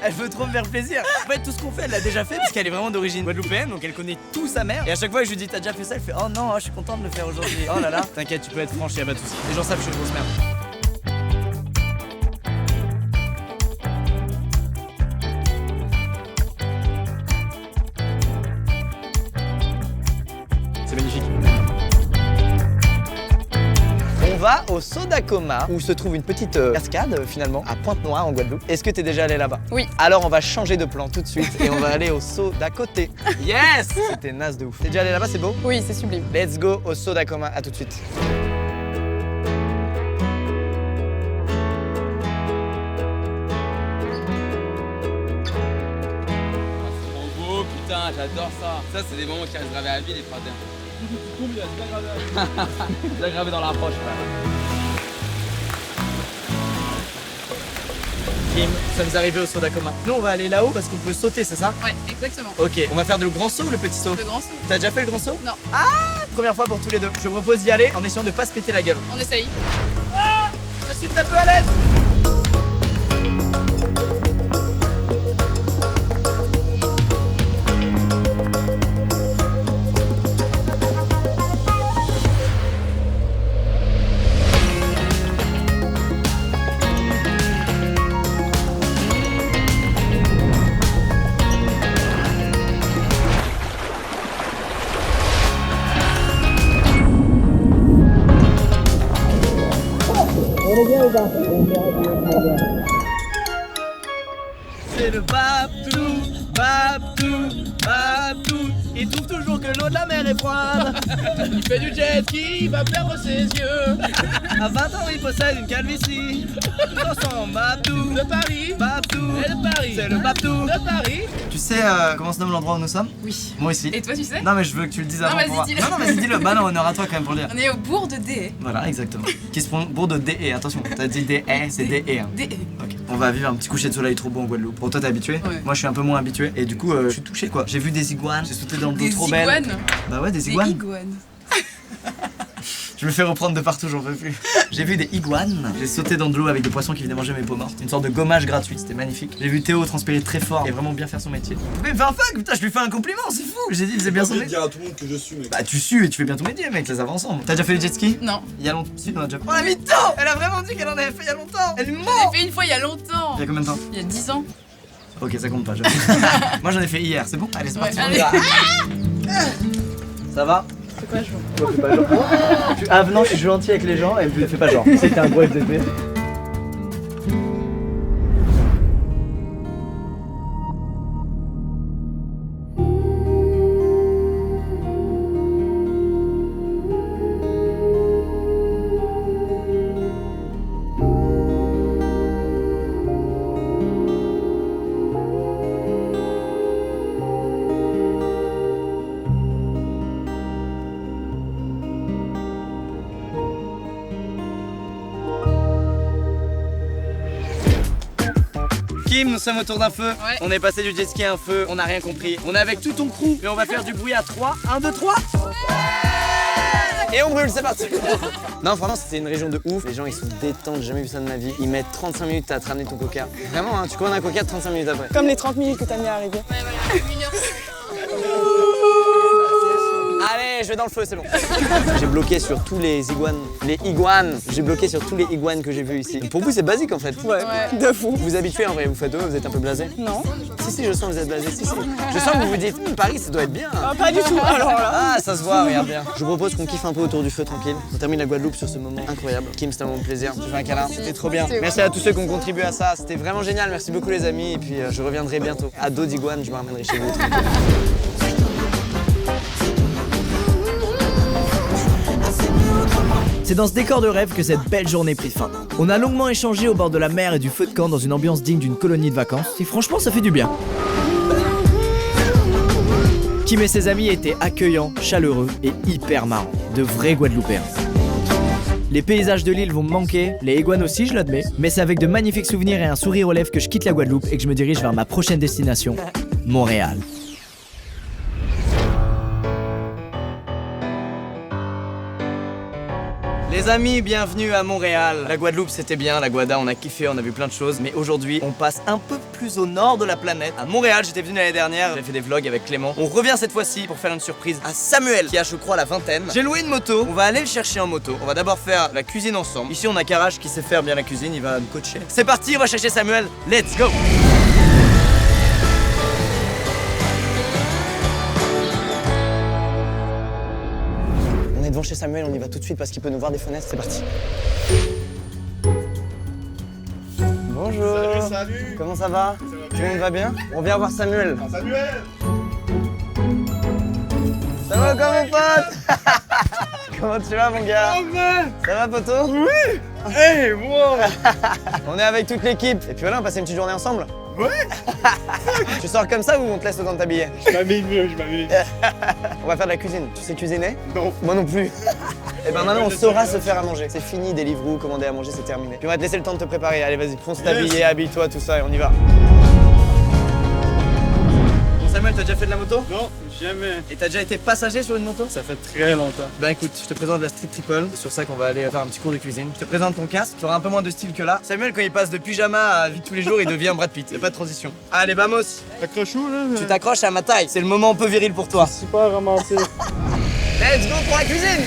[SPEAKER 1] Elle veut trop me faire plaisir. En fait, tout ce qu'on fait, elle l'a déjà fait parce qu'elle est vraiment d'origine guadeloupéenne, donc elle connaît tout sa mère. Et à chaque fois que je lui dis t'as déjà fait ça, elle fait oh non, je suis contente de le faire aujourd'hui. Oh là là, t'inquiète, tu peux être franche, y'a pas de soucis. Les gens savent que je suis une grosse merde. C'est magnifique.
[SPEAKER 2] On va au Sodacoma où se trouve une petite cascade finalement à Pointe-Noire en Guadeloupe. Est-ce que t'es déjà allé là-bas?
[SPEAKER 12] Oui.
[SPEAKER 2] Alors on va changer de plan tout de suite et on va aller au saut d'à côté.
[SPEAKER 1] Yes!
[SPEAKER 2] C'était naze de ouf. T'es déjà allé là-bas, c'est beau?
[SPEAKER 12] Oui, c'est sublime.
[SPEAKER 2] Let's go au Sodacoma, à tout de suite.
[SPEAKER 14] Trop beau, putain, j'adore ça. Ça, c'est des moments qui restent gravés à vie, les fratins.
[SPEAKER 1] Je l'ai gravé dans la poche, Kim, nous sommes arrivés au Sodacoma. Nous, on va aller là-haut parce qu'on peut sauter, c'est ça?
[SPEAKER 12] Ouais, exactement.
[SPEAKER 1] Ok, on va faire le grand saut ou le petit saut?
[SPEAKER 12] Le grand saut.
[SPEAKER 1] T'as déjà fait le grand saut?
[SPEAKER 12] Non.
[SPEAKER 1] Première fois pour tous les deux. Je propose d'y aller en essayant de pas se péter la gueule.
[SPEAKER 12] On essaye.
[SPEAKER 1] Je suis un peu à l'aise. C'est le Babtou, Babtou, Babtou. Il trouve toujours que l'eau de la mer est froide. Il fait du jet ski, il va perdre ses yeux. À 20 ans, il possède une calvitie. Tous ensemble, Babtou de Paris, Babtou et de Paris. C'est le Babtou de Paris. Tu sais comment se nomme l'endroit où nous sommes?
[SPEAKER 12] Oui.
[SPEAKER 1] Moi aussi.
[SPEAKER 12] Et toi, tu sais?
[SPEAKER 1] Non, mais je veux que tu le dises avant.
[SPEAKER 12] Non, vas-y,
[SPEAKER 1] pour voir.
[SPEAKER 12] dis-le.
[SPEAKER 1] Non, non, vas-y, dis-le. Bah non, honneur à toi quand même pour le dire.
[SPEAKER 12] On est au bourg de Dé.
[SPEAKER 1] Voilà, exactement. Qui se prononce bourg de DE. Attention, t'as dit DE, c'est DE. Hein.
[SPEAKER 12] Dé.
[SPEAKER 1] Ok. On va vivre un petit coucher de soleil trop beau en Guadeloupe. Pour toi, t'es habitué?
[SPEAKER 12] Ouais.
[SPEAKER 1] Moi, je suis un peu moins habitué. Et du coup, je suis touché quoi. J'ai vu des iguanes, j'ai sauté dans le dos
[SPEAKER 12] Des
[SPEAKER 1] trop belle.
[SPEAKER 12] iguanes.
[SPEAKER 1] Bah ouais, des
[SPEAKER 12] Des
[SPEAKER 1] iguanes.
[SPEAKER 12] iguanes.
[SPEAKER 1] Je me fais reprendre de partout, j'en peux plus. J'ai vu des iguanes. J'ai sauté dans de l'eau avec des poissons qui venaient manger mes peaux mortes. Une sorte de gommage gratuit, c'était magnifique. J'ai vu Théo transpirer très fort et vraiment bien faire son métier. Mais enfin fuck, putain, je lui fais un compliment, c'est fou. J'ai dit, il faisait bien son métier.
[SPEAKER 8] dire à tout le monde que je suis, mec.
[SPEAKER 1] Bah tu sues et tu fais bien ton métier, mec, les avons ensemble. T'as déjà fait le jet ski?
[SPEAKER 12] Non.
[SPEAKER 1] Il y a longtemps. Si, on a déjà fait. Oh la mytho! Elle a vraiment dit qu'elle en avait fait il y a longtemps. Elle ment!
[SPEAKER 12] J'en ai fait une fois il y a longtemps.
[SPEAKER 1] Il y a combien de temps?
[SPEAKER 12] Il y a 10 ans.
[SPEAKER 1] Ok, ça compte pas, j'avoue. Moi j'en ai fait hier, c'est bon? Allez, c'est
[SPEAKER 12] Ouais,
[SPEAKER 1] parti.
[SPEAKER 12] allez.
[SPEAKER 1] Ça va?
[SPEAKER 12] C'est quoi, je vois?
[SPEAKER 1] Toi, fais pas genre. Je suis avenant, je suis gentil avec les gens et puis fais pas genre. C'était un gros FDP. Kim, nous sommes autour d'un feu.
[SPEAKER 12] Ouais.
[SPEAKER 1] On est passé du jet ski à un feu, on n'a rien compris. On est avec tout ton crew et on va faire du bruit à 3. 1, 2, 3.
[SPEAKER 2] Et on brûle, c'est parti. Non, franchement, c'était une région de ouf. Les gens, ils sont détendus, j'ai jamais vu ça de ma vie. Ils mettent 35 minutes à te ramener ton coca. Vraiment, hein, tu commandes un coca 35 minutes après.
[SPEAKER 9] Comme les 30 minutes que t'as mis à arriver.
[SPEAKER 2] Allez, je vais dans le feu, c'est bon. J'ai bloqué sur tous les iguanes. J'ai bloqué sur tous les iguanes que j'ai vus ici. Pour vous, c'est basique en fait.
[SPEAKER 9] Ouais, de fou.
[SPEAKER 2] Vous vous habituez en vrai, vous faites vous êtes un peu blasé?
[SPEAKER 9] Non.
[SPEAKER 2] Si, je sens que vous êtes blasé. Si. Je sens que vous vous dites, Paris, ça doit être bien.
[SPEAKER 9] Ah, pas du tout, alors là.
[SPEAKER 2] Ah, ça se voit, regarde bien. Je vous propose qu'on kiffe un peu autour du feu tranquille. On termine la Guadeloupe sur ce moment incroyable. Kim, c'était un moment de plaisir. Tu fais un câlin, c'était trop bien. Merci à tous ceux qui ont contribué à ça. C'était vraiment génial. Merci beaucoup les amis. Et puis je reviendrai bientôt. À dos d'iguane, je me ramènerai chez vous.
[SPEAKER 5] C'est dans ce décor de rêve que cette belle journée prit fin. On a longuement échangé au bord de la mer et du feu de camp dans une ambiance digne d'une colonie de vacances, et franchement ça fait du bien. Kim et ses amis étaient accueillants, chaleureux et hyper marrants, de vrais Guadeloupéens. Les paysages de l'île vont me manquer, les iguanes aussi je l'admets, mais c'est avec de magnifiques souvenirs et un sourire aux lèvres que je quitte la Guadeloupe et que je me dirige vers ma prochaine destination, Montréal.
[SPEAKER 1] Les amis, bienvenue à Montréal. La Guadeloupe c'était bien, la Guada on a kiffé, on a vu plein de choses. Mais aujourd'hui on passe un peu plus au nord de la planète. À Montréal, j'étais venu l'année dernière, j'ai fait des vlogs avec Clément. On revient cette fois-ci pour faire une surprise à Samuel qui a je crois la vingtaine. J'ai loué une moto, on va aller le chercher en moto. On va d'abord faire la cuisine ensemble. Ici on a Karash qui sait faire bien la cuisine, il va me coacher. C'est parti, on va chercher Samuel, let's go.
[SPEAKER 2] Devant chez Samuel, on y va tout de suite parce qu'il peut nous voir des fenêtres, c'est parti. Bonjour. Salut. Comment ça va? Tout le monde va bien? On vient voir Samuel. Samuel. Ça va quoi mon pote? Comment tu vas mon gars? Ça va poto? Oui. Hey wow. On est avec toute l'équipe. Et puis voilà, on passe une petite journée ensemble. Ouais. Tu sors comme ça ou on te laisse le temps de t'habiller?
[SPEAKER 15] Je m'habille mieux, je m'habille.
[SPEAKER 2] On va faire de la cuisine. Tu sais cuisiner?
[SPEAKER 15] Non.
[SPEAKER 2] Moi non plus. Et ben maintenant on saura se faire à manger. C'est fini, Deliveroo, commander à manger, c'est terminé. Puis on va te laisser le temps de te préparer. Allez vas-y, fonce t'habiller, habille-toi, tout ça et on y va. Bon Samuel, t'as déjà fait de la moto?
[SPEAKER 15] Non, jamais.
[SPEAKER 2] Et t'as déjà été passager sur une moto?
[SPEAKER 15] Ça fait très longtemps.
[SPEAKER 2] Ben écoute, je te présente la Street Triple. C'est sur ça qu'on va aller faire un petit cours de cuisine. Je te présente ton casque, tu auras un peu moins de style que là. Samuel, quand il passe de pyjama à vie de tous les jours, il devient Brad Pitt. Y'a pas de transition. Allez, vamos.
[SPEAKER 15] Accroche-vous là.
[SPEAKER 2] Tu t'accroches à ma taille. C'est le moment un peu viril pour toi.
[SPEAKER 15] Super romantique.
[SPEAKER 2] Let's go pour la cuisine.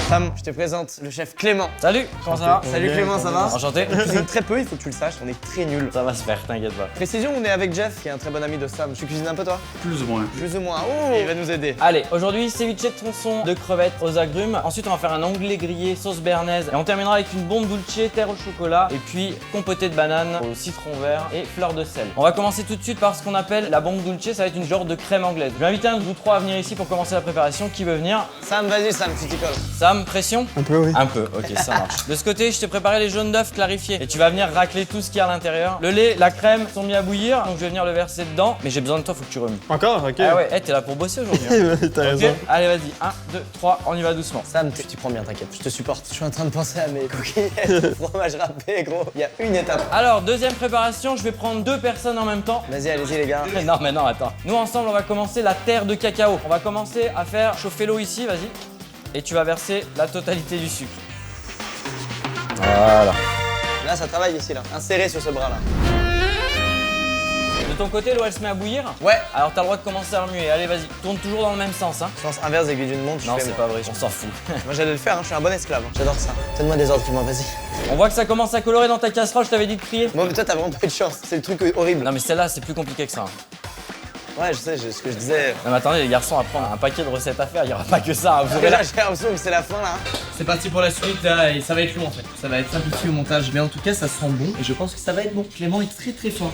[SPEAKER 2] Sam, je te présente le chef Clément.
[SPEAKER 16] Salut, comment ça va?
[SPEAKER 2] Salut Clément, ça va?
[SPEAKER 16] Enchanté.
[SPEAKER 2] On cuisine très peu, il faut que tu le saches, on est très nuls.
[SPEAKER 16] Ça va se faire, t'inquiète pas.
[SPEAKER 2] Précision, on est avec Jeff, qui est un très bon ami de Sam. Tu cuisines un peu toi?
[SPEAKER 15] Plus ou moins.
[SPEAKER 2] Plus ou moins. Oh, il va nous aider.
[SPEAKER 16] Allez, aujourd'hui, ceviche de tronçon de crevettes aux agrumes. Ensuite, on va faire un onglet grillé sauce béarnaise. Et on terminera avec une bombe dulce terre au chocolat. Et puis, compotée de banane au citron vert et fleur de sel. On va commencer tout de suite par ce qu'on appelle la bombe dulce. Ça va être une genre de crème anglaise. Je vais inviter un de vous trois à venir ici pour commencer la préparation. Qui veut venir?
[SPEAKER 2] Sam, vas-y Sam, tu t'y colles.
[SPEAKER 16] Sam, pression?
[SPEAKER 15] Un peu, oui.
[SPEAKER 16] Un peu, ok, ça marche. De ce côté, je t'ai préparé les jaunes d'œufs clarifiés. Et tu vas venir racler tout ce qu'il y a à l'intérieur. Le lait, la crème sont mis à bouillir. Donc je vais venir le verser dedans. Mais j'ai besoin de toi, faut que tu remues.
[SPEAKER 15] Encore? Ok.
[SPEAKER 16] Ah ouais, hey, t'es là pour bosser aujourd'hui. Hein.
[SPEAKER 15] T'as raison.
[SPEAKER 16] Allez, vas-y, 1, 2, 3, on y va doucement.
[SPEAKER 2] Sam, tu t'y prends bien, t'inquiète, je te supporte. Je suis en train de penser à mes coquillettes, fromage râpé, gros. Il y a une étape.
[SPEAKER 16] Alors, deuxième préparation, je vais prendre 2 personnes en même temps.
[SPEAKER 2] Vas-y, allez-y les gars.
[SPEAKER 16] Non, mais non, attends. Nous ensemble, on va commencer la terre de cacao. On va commencer à faire chauffer l'eau ici, vas-y. Et tu vas verser la totalité du sucre. Voilà.
[SPEAKER 2] Là, ça travaille ici, là. Inséré sur ce bras-là.
[SPEAKER 16] De ton côté, l'eau, elle se met à bouillir?
[SPEAKER 2] Ouais.
[SPEAKER 16] Alors, t'as le droit de commencer à remuer. Allez, vas-y. Tourne toujours dans le même sens, hein.
[SPEAKER 2] Sens inverse aiguille d'une montre,
[SPEAKER 16] Non, c'est pas vrai, on s'en fout.
[SPEAKER 2] Moi, j'allais le faire, hein. Je suis un bon esclave. Hein. J'adore ça. Donne-moi des ordres, moi, vas-y.
[SPEAKER 16] On voit que ça commence à colorer dans ta casserole, je t'avais dit de crier.
[SPEAKER 2] Bon, mais toi, t'as vraiment pas eu de chance. C'est le truc horrible.
[SPEAKER 16] Non, mais celle-là, c'est plus compliqué que ça.
[SPEAKER 2] Ouais, je sais, ce que je disais.
[SPEAKER 16] Non, mais attendez, les garçons, à prendre un paquet de recettes à faire. Il y aura pas que ça. Hein. Vous aurez
[SPEAKER 2] Là,
[SPEAKER 16] la...
[SPEAKER 2] j'ai l'impression que c'est la fin, là.
[SPEAKER 1] C'est parti pour la suite là et ça va être long en fait. Ça va être simplifié au montage, mais en tout cas ça sent bon et je pense que ça va être bon. Clément est très très fort.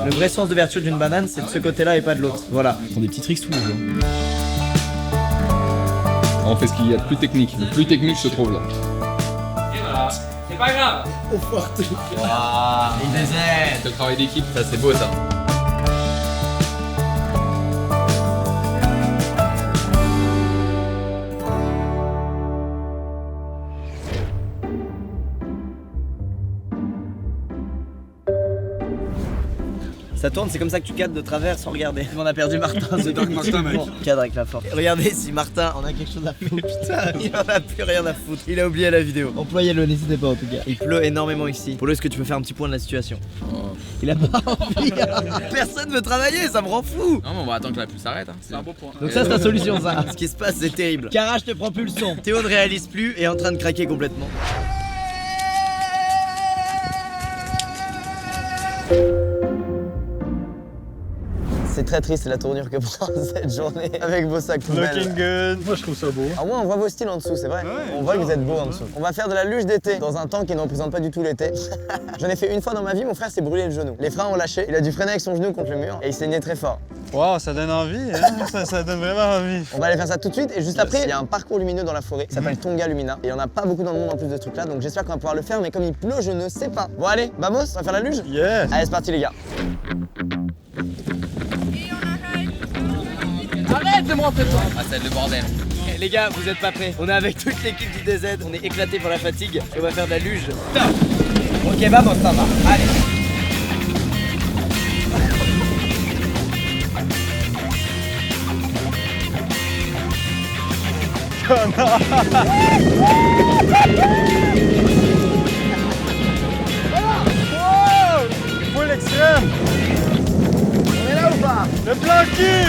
[SPEAKER 1] Le vrai sens d'ouverture d'une banane, c'est de ce côté-là et pas de l'autre. Voilà.
[SPEAKER 6] Ils font des petits tricks tous les jours. On fait ce qu'il y a de plus technique. Le plus technique se trouve là.
[SPEAKER 16] Et voilà. C'est pas grave.
[SPEAKER 1] Waouh, il désert.
[SPEAKER 6] C'est le travail d'équipe, ça c'est beau ça.
[SPEAKER 1] Ça tourne, c'est comme ça que tu cadres de travers sans regarder. On a perdu Martin, c'est donc
[SPEAKER 15] Martin, mec.
[SPEAKER 1] Cadre avec la force. Regardez si Martin en a quelque chose à foutre. Putain, il en a plus rien à foutre. Il a oublié la vidéo. Employez-le, n'hésitez pas en tout cas. Il pleut énormément ici. Pour lui, est-ce que tu peux faire un petit point de la situation? Il a pas envie. Personne veut travailler, ça me rend fou.
[SPEAKER 14] Non, mais on va attendre que la pluie s'arrête. Hein. C'est un beau point.
[SPEAKER 1] Donc ça c'est la solution ça. Ce qui se passe c'est terrible. Cara, je te prends plus le son. Théo ne réalise plus et est en train de craquer complètement.
[SPEAKER 2] C'est très triste la tournure que prend cette journée avec vos sacs poubelles.
[SPEAKER 15] Looking good. Moi je trouve ça beau.
[SPEAKER 2] Ah ouais, on voit vos styles en dessous, c'est vrai.
[SPEAKER 15] Ouais,
[SPEAKER 2] on voit que vous êtes beau en dessous. On va faire de la luge d'été dans un temps qui ne représente pas du tout l'été. J'en ai fait une fois dans ma vie, mon frère s'est brûlé le genou. Les freins ont lâché, il a dû freiner avec son genou contre le mur et il saignait très fort.
[SPEAKER 15] Wow, ça donne envie, hein? ça donne vraiment envie.
[SPEAKER 2] On va aller faire ça tout de suite et juste après, il y a un parcours lumineux dans la forêt qui s'appelle Tonga Lumina. Et il n'y en a pas beaucoup dans le monde en plus de ce truc là, donc j'espère qu'on va pouvoir le faire, mais comme il pleut, je ne sais pas. Bon allez, vamos, on va faire la luge?
[SPEAKER 15] Yes.
[SPEAKER 2] Allez, c'est parti les gars.
[SPEAKER 14] Arrête de me rentrer dedans. Ah, c'est le bordel.
[SPEAKER 1] Eh, les gars, vous êtes pas prêts. On est avec toute l'équipe du DZ, on est éclatés par la fatigue et on va faire de la luge. Stop. Ok, vamos, ça va. Allez.
[SPEAKER 15] Full extrême.
[SPEAKER 2] On est là ou pas?
[SPEAKER 15] Le plan cul.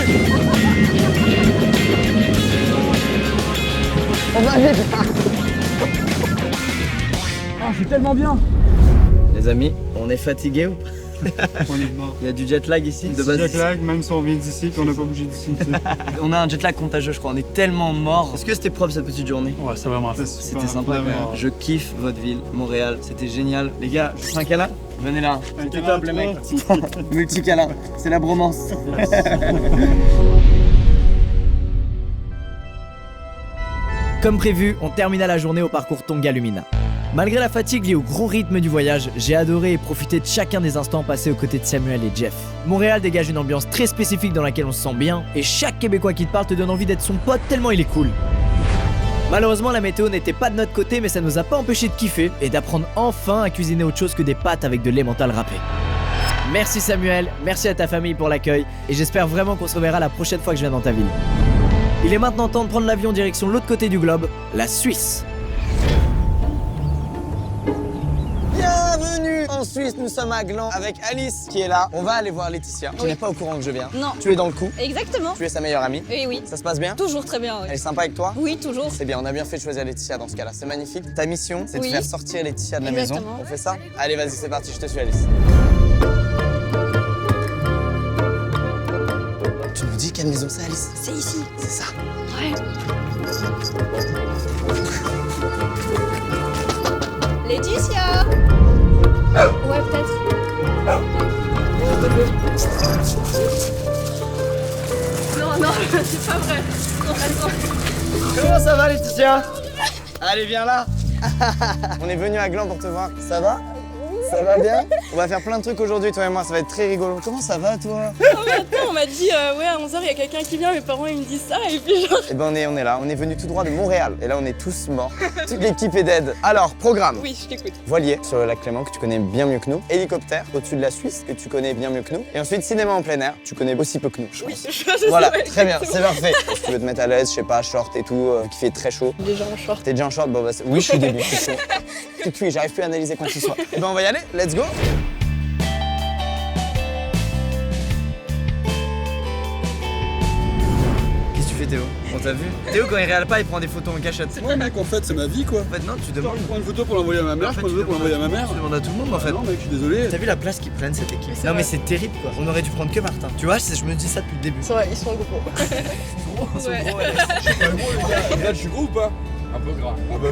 [SPEAKER 2] On va vite.
[SPEAKER 5] Oh, je suis tellement bien.
[SPEAKER 1] Les amis, on est fatigués ou pas?
[SPEAKER 15] On est mort.
[SPEAKER 1] Il y a du jet lag ici. De base.
[SPEAKER 15] Jet lag, même si on vient d'ici, puis on n'a pas bougé d'ici.
[SPEAKER 1] On a un jet lag contagieux, je crois. On est tellement morts. Est-ce que c'était propre cette petite journée?
[SPEAKER 15] Ouais, c'est vraiment
[SPEAKER 1] C'était sympa. Je kiffe votre ville, Montréal. C'était génial. Les gars, je fais un câlin. Venez là.
[SPEAKER 15] C'était top, les mecs.
[SPEAKER 1] Multi-câlin. C'est la bromance.
[SPEAKER 5] Comme prévu, on termina la journée au parcours Tonga Lumina. Malgré la fatigue liée au gros rythme du voyage, j'ai adoré et profité de chacun des instants passés aux côtés de Samuel et Jeff. Montréal dégage une ambiance très spécifique dans laquelle on se sent bien, et chaque Québécois qui te parle te donne envie d'être son pote tellement il est cool. Malheureusement, la météo n'était pas de notre côté, mais ça nous a pas empêché de kiffer et d'apprendre enfin à cuisiner autre chose que des pâtes avec de l'emmental râpé. Merci Samuel, merci à ta famille pour l'accueil, et j'espère vraiment qu'on se reverra la prochaine fois que je viens dans ta ville. Il est maintenant temps de prendre l'avion direction l'autre côté du globe, la Suisse.
[SPEAKER 2] Bienvenue en Suisse, nous sommes à Gland avec Alice qui est là. On va aller voir Laetitia. Tu n'es pas au courant que je viens.
[SPEAKER 17] Non.
[SPEAKER 2] Tu es dans le coup.
[SPEAKER 17] Exactement.
[SPEAKER 2] Tu es sa meilleure amie.
[SPEAKER 17] Oui, oui.
[SPEAKER 2] Ça se passe bien?
[SPEAKER 17] Toujours très bien, oui.
[SPEAKER 2] Elle est sympa avec toi?
[SPEAKER 17] Oui, toujours.
[SPEAKER 2] C'est bien, on a bien fait de choisir Laetitia dans ce cas-là. C'est magnifique. Ta mission, c'est de
[SPEAKER 17] Oui.
[SPEAKER 2] faire sortir Laetitia de la
[SPEAKER 17] Exactement.
[SPEAKER 2] maison. On fait ça? Allez, vas-y, c'est parti, je te suis Alice. Tu nous dis quelle maison c'est, Alice?
[SPEAKER 17] C'est ici.
[SPEAKER 2] C'est ça.
[SPEAKER 17] Ouais. Laetitia. Ouais, peut-être. Non, non, c'est pas vrai. Non, attends.
[SPEAKER 2] Comment ça va, Laetitia? Allez, viens là. On est venu à Gland pour te voir. Ça va? Ça va bien? On va faire plein de trucs aujourd'hui, toi et moi, ça va être très rigolo. Comment ça va, toi?
[SPEAKER 18] Non mais attends, on m'a dit ouais à 11h il y a quelqu'un qui vient, mes parents ils me disent ça et puis genre...
[SPEAKER 2] Eh ben on est là, on est venu tout droit de Montréal et là on est tous morts. Toute l'équipe est dead. Alors, programme.
[SPEAKER 18] Oui, je t'écoute.
[SPEAKER 2] Voilier sur le lac Clément que tu connais bien mieux que nous. Hélicoptère au-dessus de la Suisse que tu connais bien mieux que nous. Et ensuite cinéma en plein air, tu connais aussi peu que nous. Je pense. Voilà, très bien, c'est parfait. Si tu veux te mettre à l'aise, je sais pas, short et tout, qui fait très chaud.
[SPEAKER 18] Déjà en short.
[SPEAKER 2] T'es déjà en short? Bon bah oui, je suis début, je suis chaud. Tout cuit, j'arrive plus à analyser quoi que ce soit. Et ben on va y aller, let's go. Théo, on t'a vu? Théo quand il réale pas il prend des photos en cachette.
[SPEAKER 15] Ouais mec, en fait c'est ma vie quoi.
[SPEAKER 2] En fait non, tu demandes.
[SPEAKER 15] Je prends une photo pour l'envoyer à ma mère, je prends une photo pour l'envoyer à ma mère.
[SPEAKER 2] Tu demandes à tout le monde en fait.
[SPEAKER 15] Non mec, je suis désolé.
[SPEAKER 2] T'as vu la place qu'ils prennent cette équipe? Non mais c'est terrible quoi. On aurait dû prendre que Martin. Tu vois, je me dis ça depuis le début.
[SPEAKER 18] C'est vrai, ils sont gros.
[SPEAKER 2] Ils sont gros,
[SPEAKER 15] Je suis pas gros les gars. Regarde, je suis gros ou pas?
[SPEAKER 14] Un peu gras.
[SPEAKER 15] Ah bah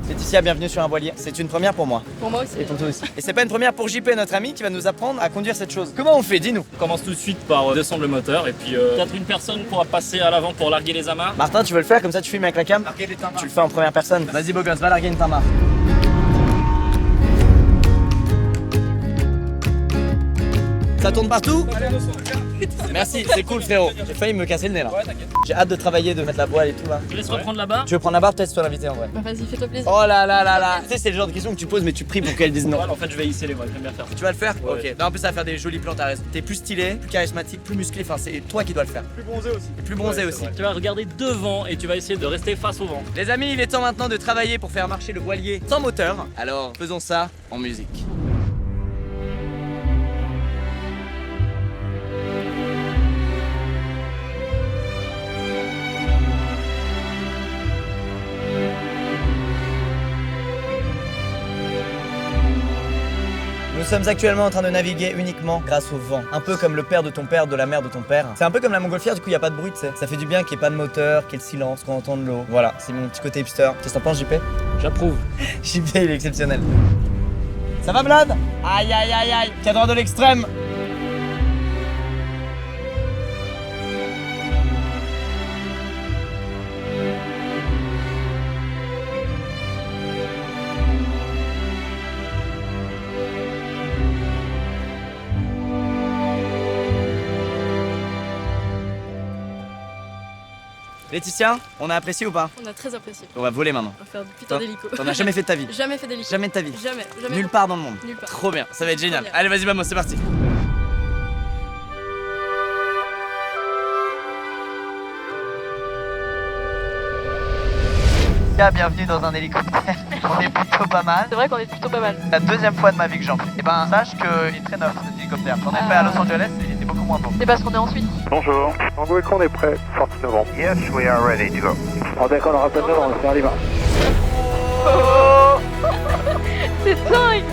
[SPEAKER 2] Laetitia, bienvenue sur un voilier. C'est une première pour moi.
[SPEAKER 18] Pour moi aussi.
[SPEAKER 2] Et pour toi aussi. Et c'est pas une première pour JP, notre ami, qui va nous apprendre à conduire cette chose. Comment on fait? Dis-nous.
[SPEAKER 19] On commence tout de suite par descendre le moteur et puis peut-être une personne pourra passer à l'avant pour larguer les amarres.
[SPEAKER 2] Martin, tu veux le faire comme ça tu filmes avec la cam?
[SPEAKER 19] Larguer les tamarres.
[SPEAKER 2] Tu le fais en première personne. Vas-y beau gosse, va larguer une tamarre. Ça tourne partout?
[SPEAKER 19] Allez, attention, les gars.
[SPEAKER 2] Merci, c'est cool frérot. J'ai failli me casser le nez là. J'ai hâte de travailler, de mettre la voile et tout là.
[SPEAKER 19] Je laisse reprendre la barre.
[SPEAKER 2] Tu veux prendre la barre, peut-être c'est toi l'invité en vrai.
[SPEAKER 18] Bah vas-y, fais-toi plaisir.
[SPEAKER 2] Oh là là là là. Tu sais, c'est le genre de question que tu poses mais tu pries pour qu'elle dise non.
[SPEAKER 19] En fait, je vais hisser les voiles, j'aime bien faire ça.
[SPEAKER 2] Tu vas le faire?
[SPEAKER 19] Ouais.
[SPEAKER 2] Ok. Non, en plus ça va faire des jolis plans, t'as raison. T'es plus stylé, plus charismatique, plus musclé, enfin c'est toi qui dois le faire.
[SPEAKER 15] Plus bronzé aussi.
[SPEAKER 2] Et plus bronzé
[SPEAKER 19] Ouais,
[SPEAKER 2] aussi.
[SPEAKER 19] c'est vrai. Tu vas regarder devant et tu vas essayer de rester face au vent.
[SPEAKER 2] Les amis, il est temps maintenant de travailler pour faire marcher le voilier sans moteur. Alors faisons ça en musique. Nous sommes actuellement en train de naviguer uniquement grâce au vent. Un peu comme le père de ton père, de la mère de ton père. C'est un peu comme la montgolfière, du coup il n'y a pas de bruit, tu sais. Ça fait du bien qu'il n'y ait pas de moteur, qu'il y ait le silence, qu'on entende l'eau. Voilà, c'est mon petit côté hipster. Qu'est-ce que t'en penses, JP?
[SPEAKER 19] J'approuve.
[SPEAKER 2] JP, il est exceptionnel. Ça va, Vlad? Aïe, aïe, aïe, aïe. Cadre de l'extrême. Laetitia, on a apprécié ou pas?
[SPEAKER 18] On a très apprécié.
[SPEAKER 2] On va voler maintenant.
[SPEAKER 18] On va faire du putain d'hélico.
[SPEAKER 2] T'en as jamais fait de ta vie?
[SPEAKER 18] Jamais fait d'hélico.
[SPEAKER 2] Jamais de ta vie?
[SPEAKER 18] Jamais. Jamais.
[SPEAKER 2] Nulle part dans le monde?
[SPEAKER 18] Nulle part.
[SPEAKER 2] Trop bien, ça va être génial.
[SPEAKER 18] Trop bien.
[SPEAKER 2] Allez, vas-y, vamos, c'est parti. Bienvenue dans un hélicoptère. On est plutôt pas mal.
[SPEAKER 18] C'est vrai qu'on est plutôt pas mal.
[SPEAKER 2] La deuxième fois de ma vie que j'en fais. Et ben, sache qu'il est très neuf cet hélicoptère. J'en ai fait à Los Angeles et il était beaucoup moins beau.
[SPEAKER 18] C'est parce qu'on est en Suisse.
[SPEAKER 20] Bonjour, Tango Echo, on est prêt, sortie novembre. Yes, we are ready to go. On décolle, on rappelle, on va faire l'IVA.
[SPEAKER 18] C'est dingue.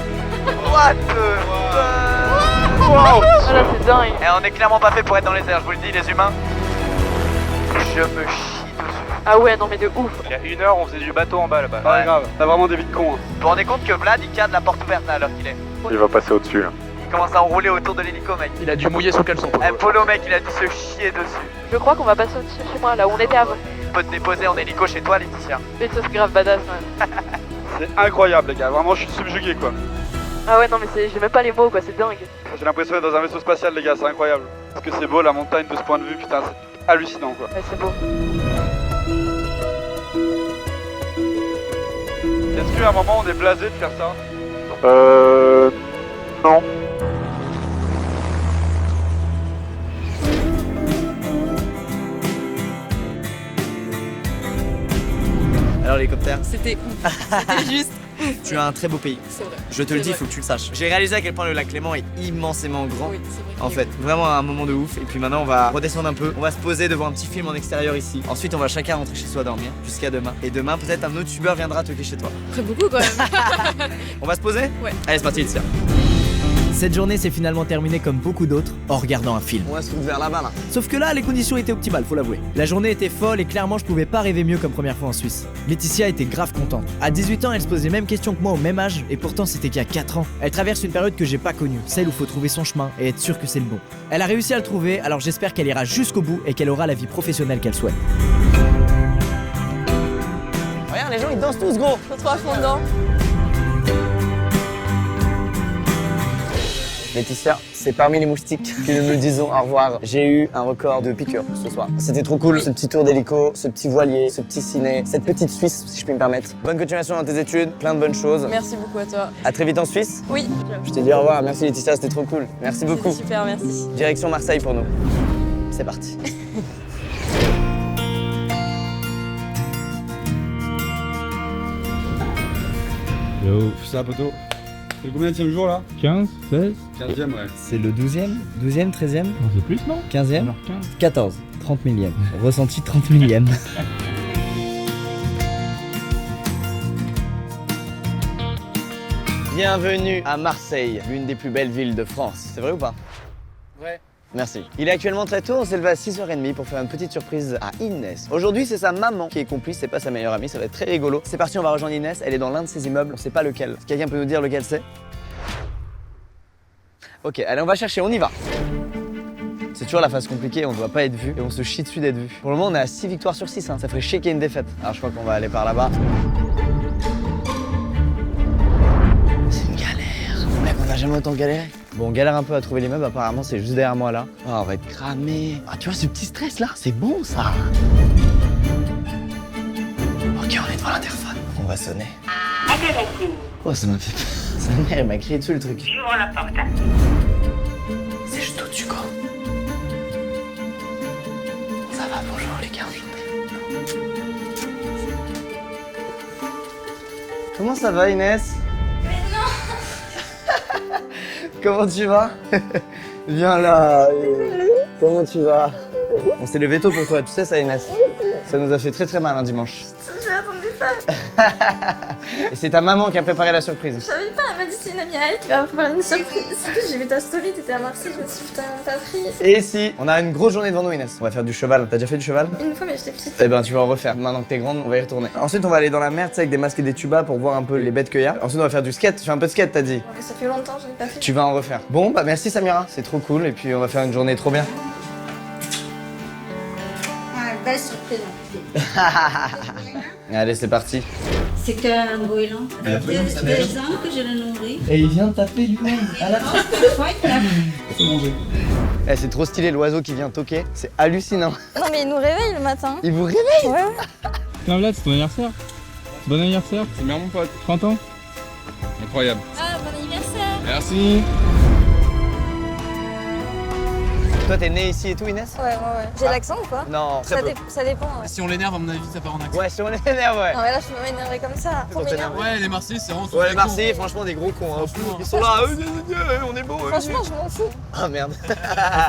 [SPEAKER 2] What the fuck? Wow.
[SPEAKER 18] Ah là, c'est dingue.
[SPEAKER 2] Et on est clairement pas fait pour être dans les airs, je vous le dis, les humains. Je me chie.
[SPEAKER 18] Ah ouais, non mais de ouf.
[SPEAKER 20] Il y a 1 heure, on faisait du bateau en bas là-bas.
[SPEAKER 2] Ouais.
[SPEAKER 15] Grave, t'as vraiment des vies de cons. Hein.
[SPEAKER 2] Vous vous rendez compte que Vlad il cadre la porte ouverte là à l'heure qu'il est?
[SPEAKER 20] Il va passer au-dessus là.
[SPEAKER 2] Il commence à enrouler autour de l'hélico, mec.
[SPEAKER 7] Il a dû mouiller son caleçon.
[SPEAKER 2] Eh, Polo, mec, il a dû se chier dessus.
[SPEAKER 18] Je crois qu'on va passer au-dessus chez moi, là où on était avant.
[SPEAKER 2] On peut te déposer en hélico chez toi, Laetitia.
[SPEAKER 18] Mais ça c'est grave badass quand même.
[SPEAKER 15] C'est incroyable les gars, vraiment je suis subjugué quoi.
[SPEAKER 18] Ah ouais, non mais j'ai même pas les mots quoi, c'est dingue.
[SPEAKER 15] J'ai l'impression d'être dans un vaisseau spatial les gars, c'est incroyable. Parce que c'est beau la montagne de ce point de vue, putain, c'est hallucinant quoi.
[SPEAKER 18] Ouais, c'est beau.
[SPEAKER 15] Est-ce qu'à un moment on est blasé de faire ça?
[SPEAKER 20] Non.
[SPEAKER 2] Alors l'hélicoptère?
[SPEAKER 18] C'était ouf. C'était juste.
[SPEAKER 2] Tu as un très beau pays.
[SPEAKER 18] C'est vrai.
[SPEAKER 2] Je te le dis, il faut que tu le saches. J'ai réalisé à quel point le lac Léman est immensément grand.
[SPEAKER 18] Oui, c'est vrai.
[SPEAKER 2] En fait, vraiment un moment de ouf. Et puis maintenant, on va redescendre un peu. On va se poser devant un petit film en extérieur ici. Ensuite, on va chacun rentrer chez soi dormir jusqu'à demain. Et demain, peut-être un autre youtubeur viendra toquer chez toi.
[SPEAKER 18] Très beaucoup quand même.
[SPEAKER 2] On va se poser?
[SPEAKER 18] Ouais.
[SPEAKER 2] Allez, c'est parti, Laetitia.
[SPEAKER 5] Cette journée s'est finalement terminée comme beaucoup d'autres, en regardant un film.
[SPEAKER 2] On va se trouver vers là-bas là.
[SPEAKER 5] Sauf que là, les conditions étaient optimales, faut l'avouer. La journée était folle et clairement, je pouvais pas rêver mieux comme première fois en Suisse. Laetitia était grave contente. À 18 ans, elle se pose les mêmes questions que moi au même âge, et pourtant c'était qu'il y a 4 ans. Elle traverse une période que j'ai pas connue, celle où faut trouver son chemin et être sûr que c'est le bon. Elle a réussi à le trouver, alors j'espère qu'elle ira jusqu'au bout et qu'elle aura la vie professionnelle qu'elle souhaite.
[SPEAKER 2] Regarde, les gens ils dansent tous, gros.
[SPEAKER 18] Faut trop à fond dedans.
[SPEAKER 2] Laetitia, c'est parmi les moustiques que nous disons au revoir. J'ai eu un record de piqûres ce soir. C'était trop cool, ce petit tour d'hélico, ce petit voilier, ce petit ciné, cette petite Suisse, si je puis me permettre. Bonne continuation dans tes études, plein de bonnes choses.
[SPEAKER 18] Merci beaucoup à toi.
[SPEAKER 2] À très vite en Suisse.
[SPEAKER 18] Oui.
[SPEAKER 2] Je te dis au revoir, merci Laetitia, c'était trop cool. Merci beaucoup.
[SPEAKER 18] C'était super, merci.
[SPEAKER 2] Direction Marseille pour nous. C'est parti.
[SPEAKER 6] Yo.
[SPEAKER 15] Ça poteau. C'est le combien de jour là?
[SPEAKER 6] 15, 16.
[SPEAKER 15] 15e ouais.
[SPEAKER 5] C'est le 12e, 12e, 13e,
[SPEAKER 6] Non, c'est plus, non?
[SPEAKER 5] 15e,
[SPEAKER 6] Alors 15.
[SPEAKER 5] 14, 30 millième. Ressenti 30 millième.
[SPEAKER 2] Bienvenue à Marseille, l'une des plus belles villes de France. C'est vrai ou pas?
[SPEAKER 13] Ouais.
[SPEAKER 2] Merci. Il est actuellement très tôt, on s'est levé à 6h30 pour faire une petite surprise à Inès. Aujourd'hui, c'est sa maman qui est complice, c'est pas sa meilleure amie, ça va être très rigolo. C'est parti, on va rejoindre Inès, elle est dans l'un de ses immeubles, on sait pas lequel. Est-ce que quelqu'un peut nous dire lequel c'est? Ok, allez, on va chercher, on y va. C'est toujours la phase compliquée, on doit pas être vu et on se chie dessus d'être vu. Pour le moment, on est à 6 victoires sur 6, hein. Ça ferait chier qu'il y ait une défaite. Alors je crois qu'on va aller par là-bas. C'est une galère. Mec, on a jamais autant galéré. Bon, on galère un peu à trouver l'immeuble, apparemment c'est juste derrière moi là. Oh, on va être cramé. Ah, tu vois ce petit stress là, c'est bon ça. Ok, on est devant l'interphone. On va sonner. Oh, ça m'a fait peur. Sa mère, elle m'a crié dessus le truc.
[SPEAKER 11] J'ouvre la porte.
[SPEAKER 2] C'est juste au-dessus quoi. Ça va, bonjour les gars, enchanté. Comment ça va Inès?
[SPEAKER 10] Mais non.
[SPEAKER 2] Comment tu vas? Viens là. Comment tu vas? On s'est levé tôt pour toi, tu sais ça Inès? Ça nous a fait très très mal un dimanche.
[SPEAKER 17] Je m'attendais pas.
[SPEAKER 2] Et c'est ta maman qui a préparé la surprise.
[SPEAKER 17] Je savais pas, elle m'a dit c'est une amie à elle qui va préparer une surprise. J'ai vu ta story, t'étais à Marseille, je me suis dit putain, t'as pris.
[SPEAKER 2] Et si, on a une grosse journée devant nous Inès. On va faire du cheval. T'as déjà fait du cheval?
[SPEAKER 17] Une fois mais j'étais petite.
[SPEAKER 2] Eh ben tu vas en refaire. Maintenant que t'es grande, on va y retourner. Ensuite on va aller dans la mer, tu sais, avec des masques et des tubas pour voir un peu les bêtes qu'il y a. Ensuite on va faire du skate. Tu fais un peu de skate t'as dit?
[SPEAKER 17] Ouais, ça fait longtemps, j'en ai pas fait.
[SPEAKER 2] Tu vas en refaire. Bon bah merci Samira, c'est trop cool et puis on va faire une journée trop bien.
[SPEAKER 21] Belle surprise en plus.
[SPEAKER 2] Allez c'est parti.
[SPEAKER 21] C'est qu'un goéland. Il y a 2 ans que je le nourris.
[SPEAKER 2] Et il vient de taper lui-même à la fin. Eh, c'est trop stylé l'oiseau qui vient toquer, c'est hallucinant.
[SPEAKER 17] Non mais il nous réveille le matin.
[SPEAKER 2] Il vous réveille?
[SPEAKER 17] Ouais.
[SPEAKER 6] Tiens Vlad, c'est ton anniversaire. Bon anniversaire.
[SPEAKER 4] C'est bien mon pote.
[SPEAKER 6] 30 ans.
[SPEAKER 4] Incroyable.
[SPEAKER 17] Ah bon anniversaire.
[SPEAKER 4] Merci.
[SPEAKER 2] Toi t'es né ici et tout Inès?
[SPEAKER 17] Ouais. J'ai l'accent ou pas?
[SPEAKER 2] Non, très peu.
[SPEAKER 17] Ça dépend. Ouais.
[SPEAKER 13] Si on l'énerve, à mon avis, ça part en accent.
[SPEAKER 2] Ouais, si on l'énerve, ouais.
[SPEAKER 17] Non mais là je peux m'énerver comme ça. Trop m'énerver.
[SPEAKER 13] Ouais, les Marseillais, c'est vraiment.
[SPEAKER 2] Ouais, les Marseillais, franchement, des gros cons. Hein. Ils sont là, on est beau.
[SPEAKER 17] Franchement, je m'en fous.
[SPEAKER 2] Ah merde.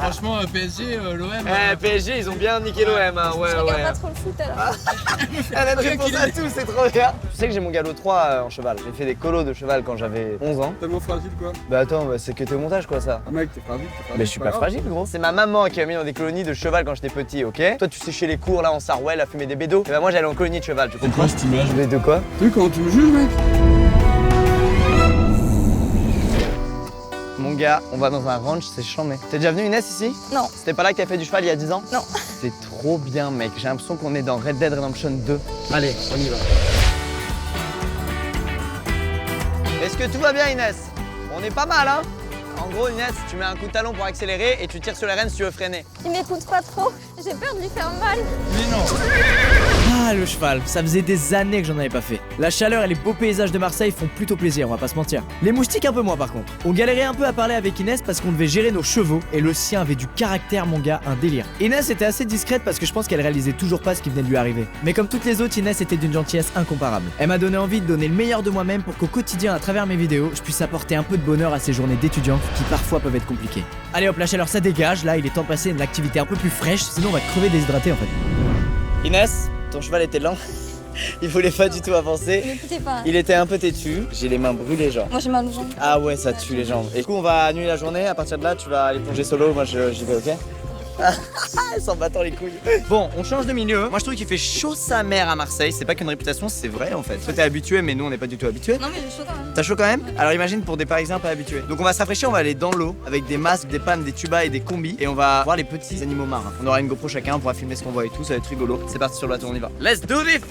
[SPEAKER 13] Franchement, PSG, l'OM.
[SPEAKER 2] PSG, ils ont bien niqué l'OM. Hein. Ouais,
[SPEAKER 17] je regarde pas trop le foot alors.
[SPEAKER 2] Elle a une réponse à tout, c'est trop bien. Tu sais que j'ai mon galop 3 en cheval. J'ai fait des colos de cheval quand j'avais 11 ans.
[SPEAKER 15] Tellement fragile quoi.
[SPEAKER 2] Bah attends, c'est que t'es au montage quoi ça.
[SPEAKER 15] Ah mec, t'es fragile.
[SPEAKER 2] Mais je suis pas fragile gros. C'est ma maman qui m'a mis dans des colonies de cheval quand j'étais petit, ok? Toi tu séchais les cours là en Sarwell à fumer des bédos. Et bah moi j'allais en colonie de cheval, tu comprends?
[SPEAKER 15] cette image?
[SPEAKER 2] Mais de quoi?
[SPEAKER 15] Tu sais comment tu me juges mec?
[SPEAKER 2] Mon gars, on va dans un ranch, c'est chambé. T'es déjà venu Inès ici?
[SPEAKER 17] Non.
[SPEAKER 2] C'était pas là que t'as fait du cheval il y a 10 ans?
[SPEAKER 17] Non.
[SPEAKER 2] C'est trop bien mec, j'ai l'impression qu'on est dans Red Dead Redemption 2. Allez, on y va. Est-ce que tout va bien Inès? On est pas mal hein? En gros Inès, tu mets un coup de talon pour accélérer et tu tires sur les rênes si tu veux freiner.
[SPEAKER 17] Il m'écoute pas trop, j'ai peur de lui faire mal.
[SPEAKER 2] Mais non.
[SPEAKER 5] Ah le cheval, ça faisait des années que j'en avais pas fait. La chaleur et les beaux paysages de Marseille font plutôt plaisir, on va pas se mentir. Les moustiques un peu moins par contre. On galérait un peu à parler avec Inès parce qu'on devait gérer nos chevaux et le sien avait du caractère mon gars, un délire. Inès était assez discrète parce que je pense qu'elle réalisait toujours pas ce qui venait de lui arriver. Mais comme toutes les autres, Inès était d'une gentillesse incomparable. Elle m'a donné envie de donner le meilleur de moi-même pour qu'au quotidien à travers mes vidéos, je puisse apporter un peu de bonheur à ces journées d'étudiants qui parfois peuvent être compliquées. Allez hop, la chaleur ça dégage, là il est temps de passer à une activité un peu plus fraîche, sinon on va crever déshydraté en fait.
[SPEAKER 2] Inès, ton cheval était lent. Il voulait pas du tout avancer.
[SPEAKER 17] N'écoutez pas.
[SPEAKER 2] Il était un peu têtu. J'ai les mains brûlées genre.
[SPEAKER 17] Moi j'ai mal aux jambes.
[SPEAKER 2] Ah ouais, ça tue les jambes. Et du coup, on va annuler la journée. À partir de là, tu vas aller plonger solo. Moi, j'y vais, ok? S'en battant les couilles. Bon, on change de milieu. Moi, je trouve qu'il fait chaud sa mère à Marseille. C'est pas qu'une réputation, c'est vrai en fait. Toi, t'es habitué, mais nous, on n'est pas du tout habitués.
[SPEAKER 17] Non mais j'ai chaud quand même.
[SPEAKER 2] T'as chaud quand même? Alors imagine pour des Parisiens pas habitués. Donc on va s'affraîchir, on va aller dans l'eau avec des masques, des pannes, des tubas et des combis. Et on va voir les petits animaux marins. On aura une GoPro chacun, on pourra filmer ce qu'on voit et tout, ça va être rigolo. C'est parti sur le bateau, on y va. Let's do this!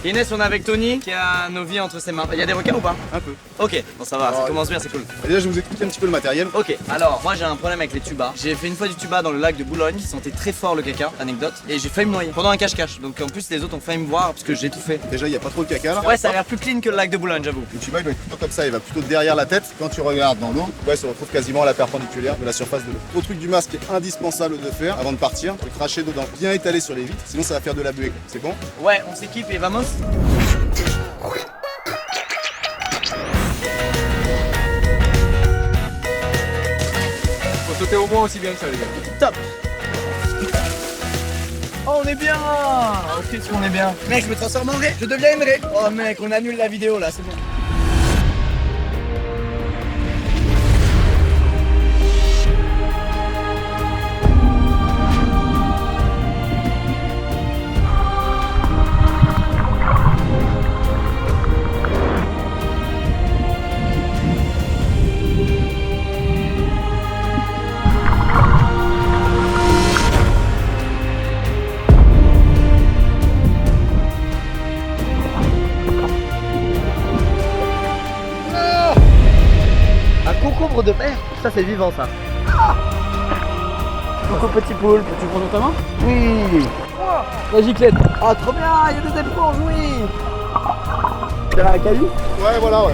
[SPEAKER 2] Inès, on est avec Tony qui a nos vies entre ses mains. Il y a des requins ou pas?
[SPEAKER 15] Un peu.
[SPEAKER 2] Ok, bon ça va, ça commence bien, c'est cool.
[SPEAKER 15] Déjà, je vais vous expliquer un petit peu le matériel.
[SPEAKER 2] Ok, alors moi j'ai un problème avec les tubas. J'ai fait une fois du tuba dans le lac de Boulogne qui sentait très fort le caca, anecdote, et j'ai failli me noyer pendant un cache-cache. Donc en plus les autres ont failli me voir parce que j'ai tout fait.
[SPEAKER 15] Déjà, il n'y a pas trop de caca là.
[SPEAKER 2] Ouais, ça a l'air plus clean que le lac de Boulogne, j'avoue.
[SPEAKER 15] Le tuba, il doit être plutôt comme ça, il va plutôt derrière la tête. Quand tu regardes dans l'eau, ouais, se retrouve quasiment à la perpendiculaire de la surface de l'eau. Au truc du masque est indispensable de faire avant de partir, c'est cracher dedans, bien étalé sur les vitres, sinon ça va faire de la buée. C'est bon?
[SPEAKER 2] Ouais, on s'équipe et vamos.
[SPEAKER 4] Faut sauter au moins aussi bien que ça les gars.
[SPEAKER 2] Top. Oh, on est bien. Ok, si on est bien. Mec, je me transforme en ré. Je deviens une ré. Oh mec, on annule la vidéo là, c'est bon. concombre de mer. Ça c'est vivant ça. Ah coucou petit poulpe, tu prends dans ta main? Oui. La giclette. Ah trop bien, il y a des éponges, oui. T'as un caillou?
[SPEAKER 15] Ouais, voilà, ouais.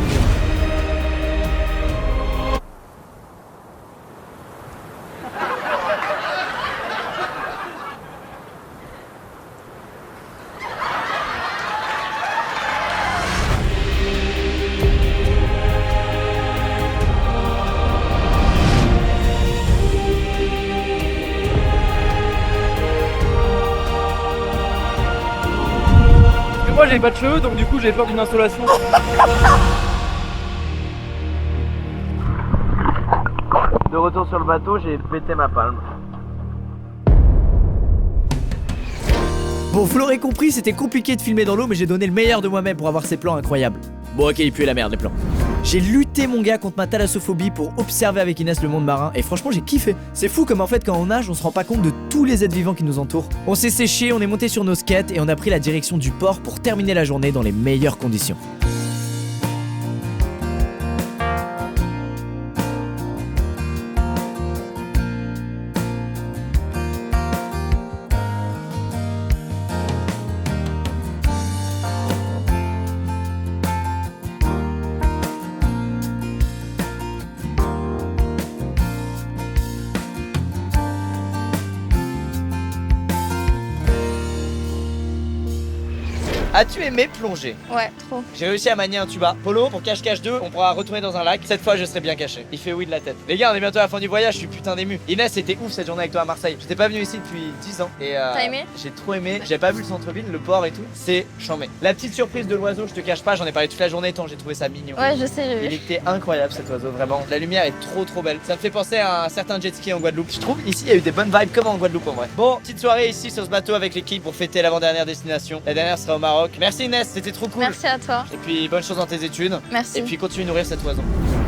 [SPEAKER 4] Moi j'ai pas de cheveux donc du coup j'ai peur d'une installation.
[SPEAKER 2] De retour sur le bateau, j'ai pété ma palme.
[SPEAKER 5] Bon, vous l'aurez compris, c'était compliqué de filmer dans l'eau, mais j'ai donné le meilleur de moi-même pour avoir ces plans incroyables. Bon, ok, il pue la merde les plans. J'ai lutté mon gars contre ma thalassophobie pour observer avec Inès le monde marin, et franchement j'ai kiffé. C'est fou comme en fait quand on nage, on se rend pas compte de tous les êtres vivants qui nous entourent. On s'est séché, on est monté sur nos skates et on a pris la direction du port pour terminer la journée dans les meilleures conditions.
[SPEAKER 2] As-tu aimé plonger?
[SPEAKER 10] Ouais, trop.
[SPEAKER 2] J'ai réussi à manier un tuba. Polo, pour cache-cache 2, on pourra retourner dans un lac. Cette fois, je serai bien caché. Il fait oui de la tête. Les gars, on est bientôt à la fin du voyage, je suis putain d'ému. Inès, c'était ouf cette journée avec toi à Marseille. J'étais pas venu ici depuis 10 ans. Et
[SPEAKER 10] T'as aimé?
[SPEAKER 2] J'ai trop aimé. J'ai pas vu le centre-ville, le port et tout. C'est chambé. La petite surprise de l'oiseau, je te cache pas, j'en ai parlé toute la journée tant j'ai trouvé ça mignon.
[SPEAKER 10] Ouais, je sais, j'ai
[SPEAKER 2] Il
[SPEAKER 10] vu.
[SPEAKER 2] était incroyable cet oiseau, vraiment. La lumière est trop belle. Ça me fait penser à un certain jet ski en Guadeloupe. Je trouve ici il y a eu des bonnes vibes comme en Guadeloupe en vrai. Bon, petite soirée ici sur ce bateau avec l'équipe pour fêter l'avant-dernière destination. La dernière sera au Maroc. Merci Inès, c'était trop cool.
[SPEAKER 10] Merci à toi.
[SPEAKER 2] Et puis bonne chance dans tes études.
[SPEAKER 10] Merci.
[SPEAKER 2] Et puis continue de nourrir cet oiseau.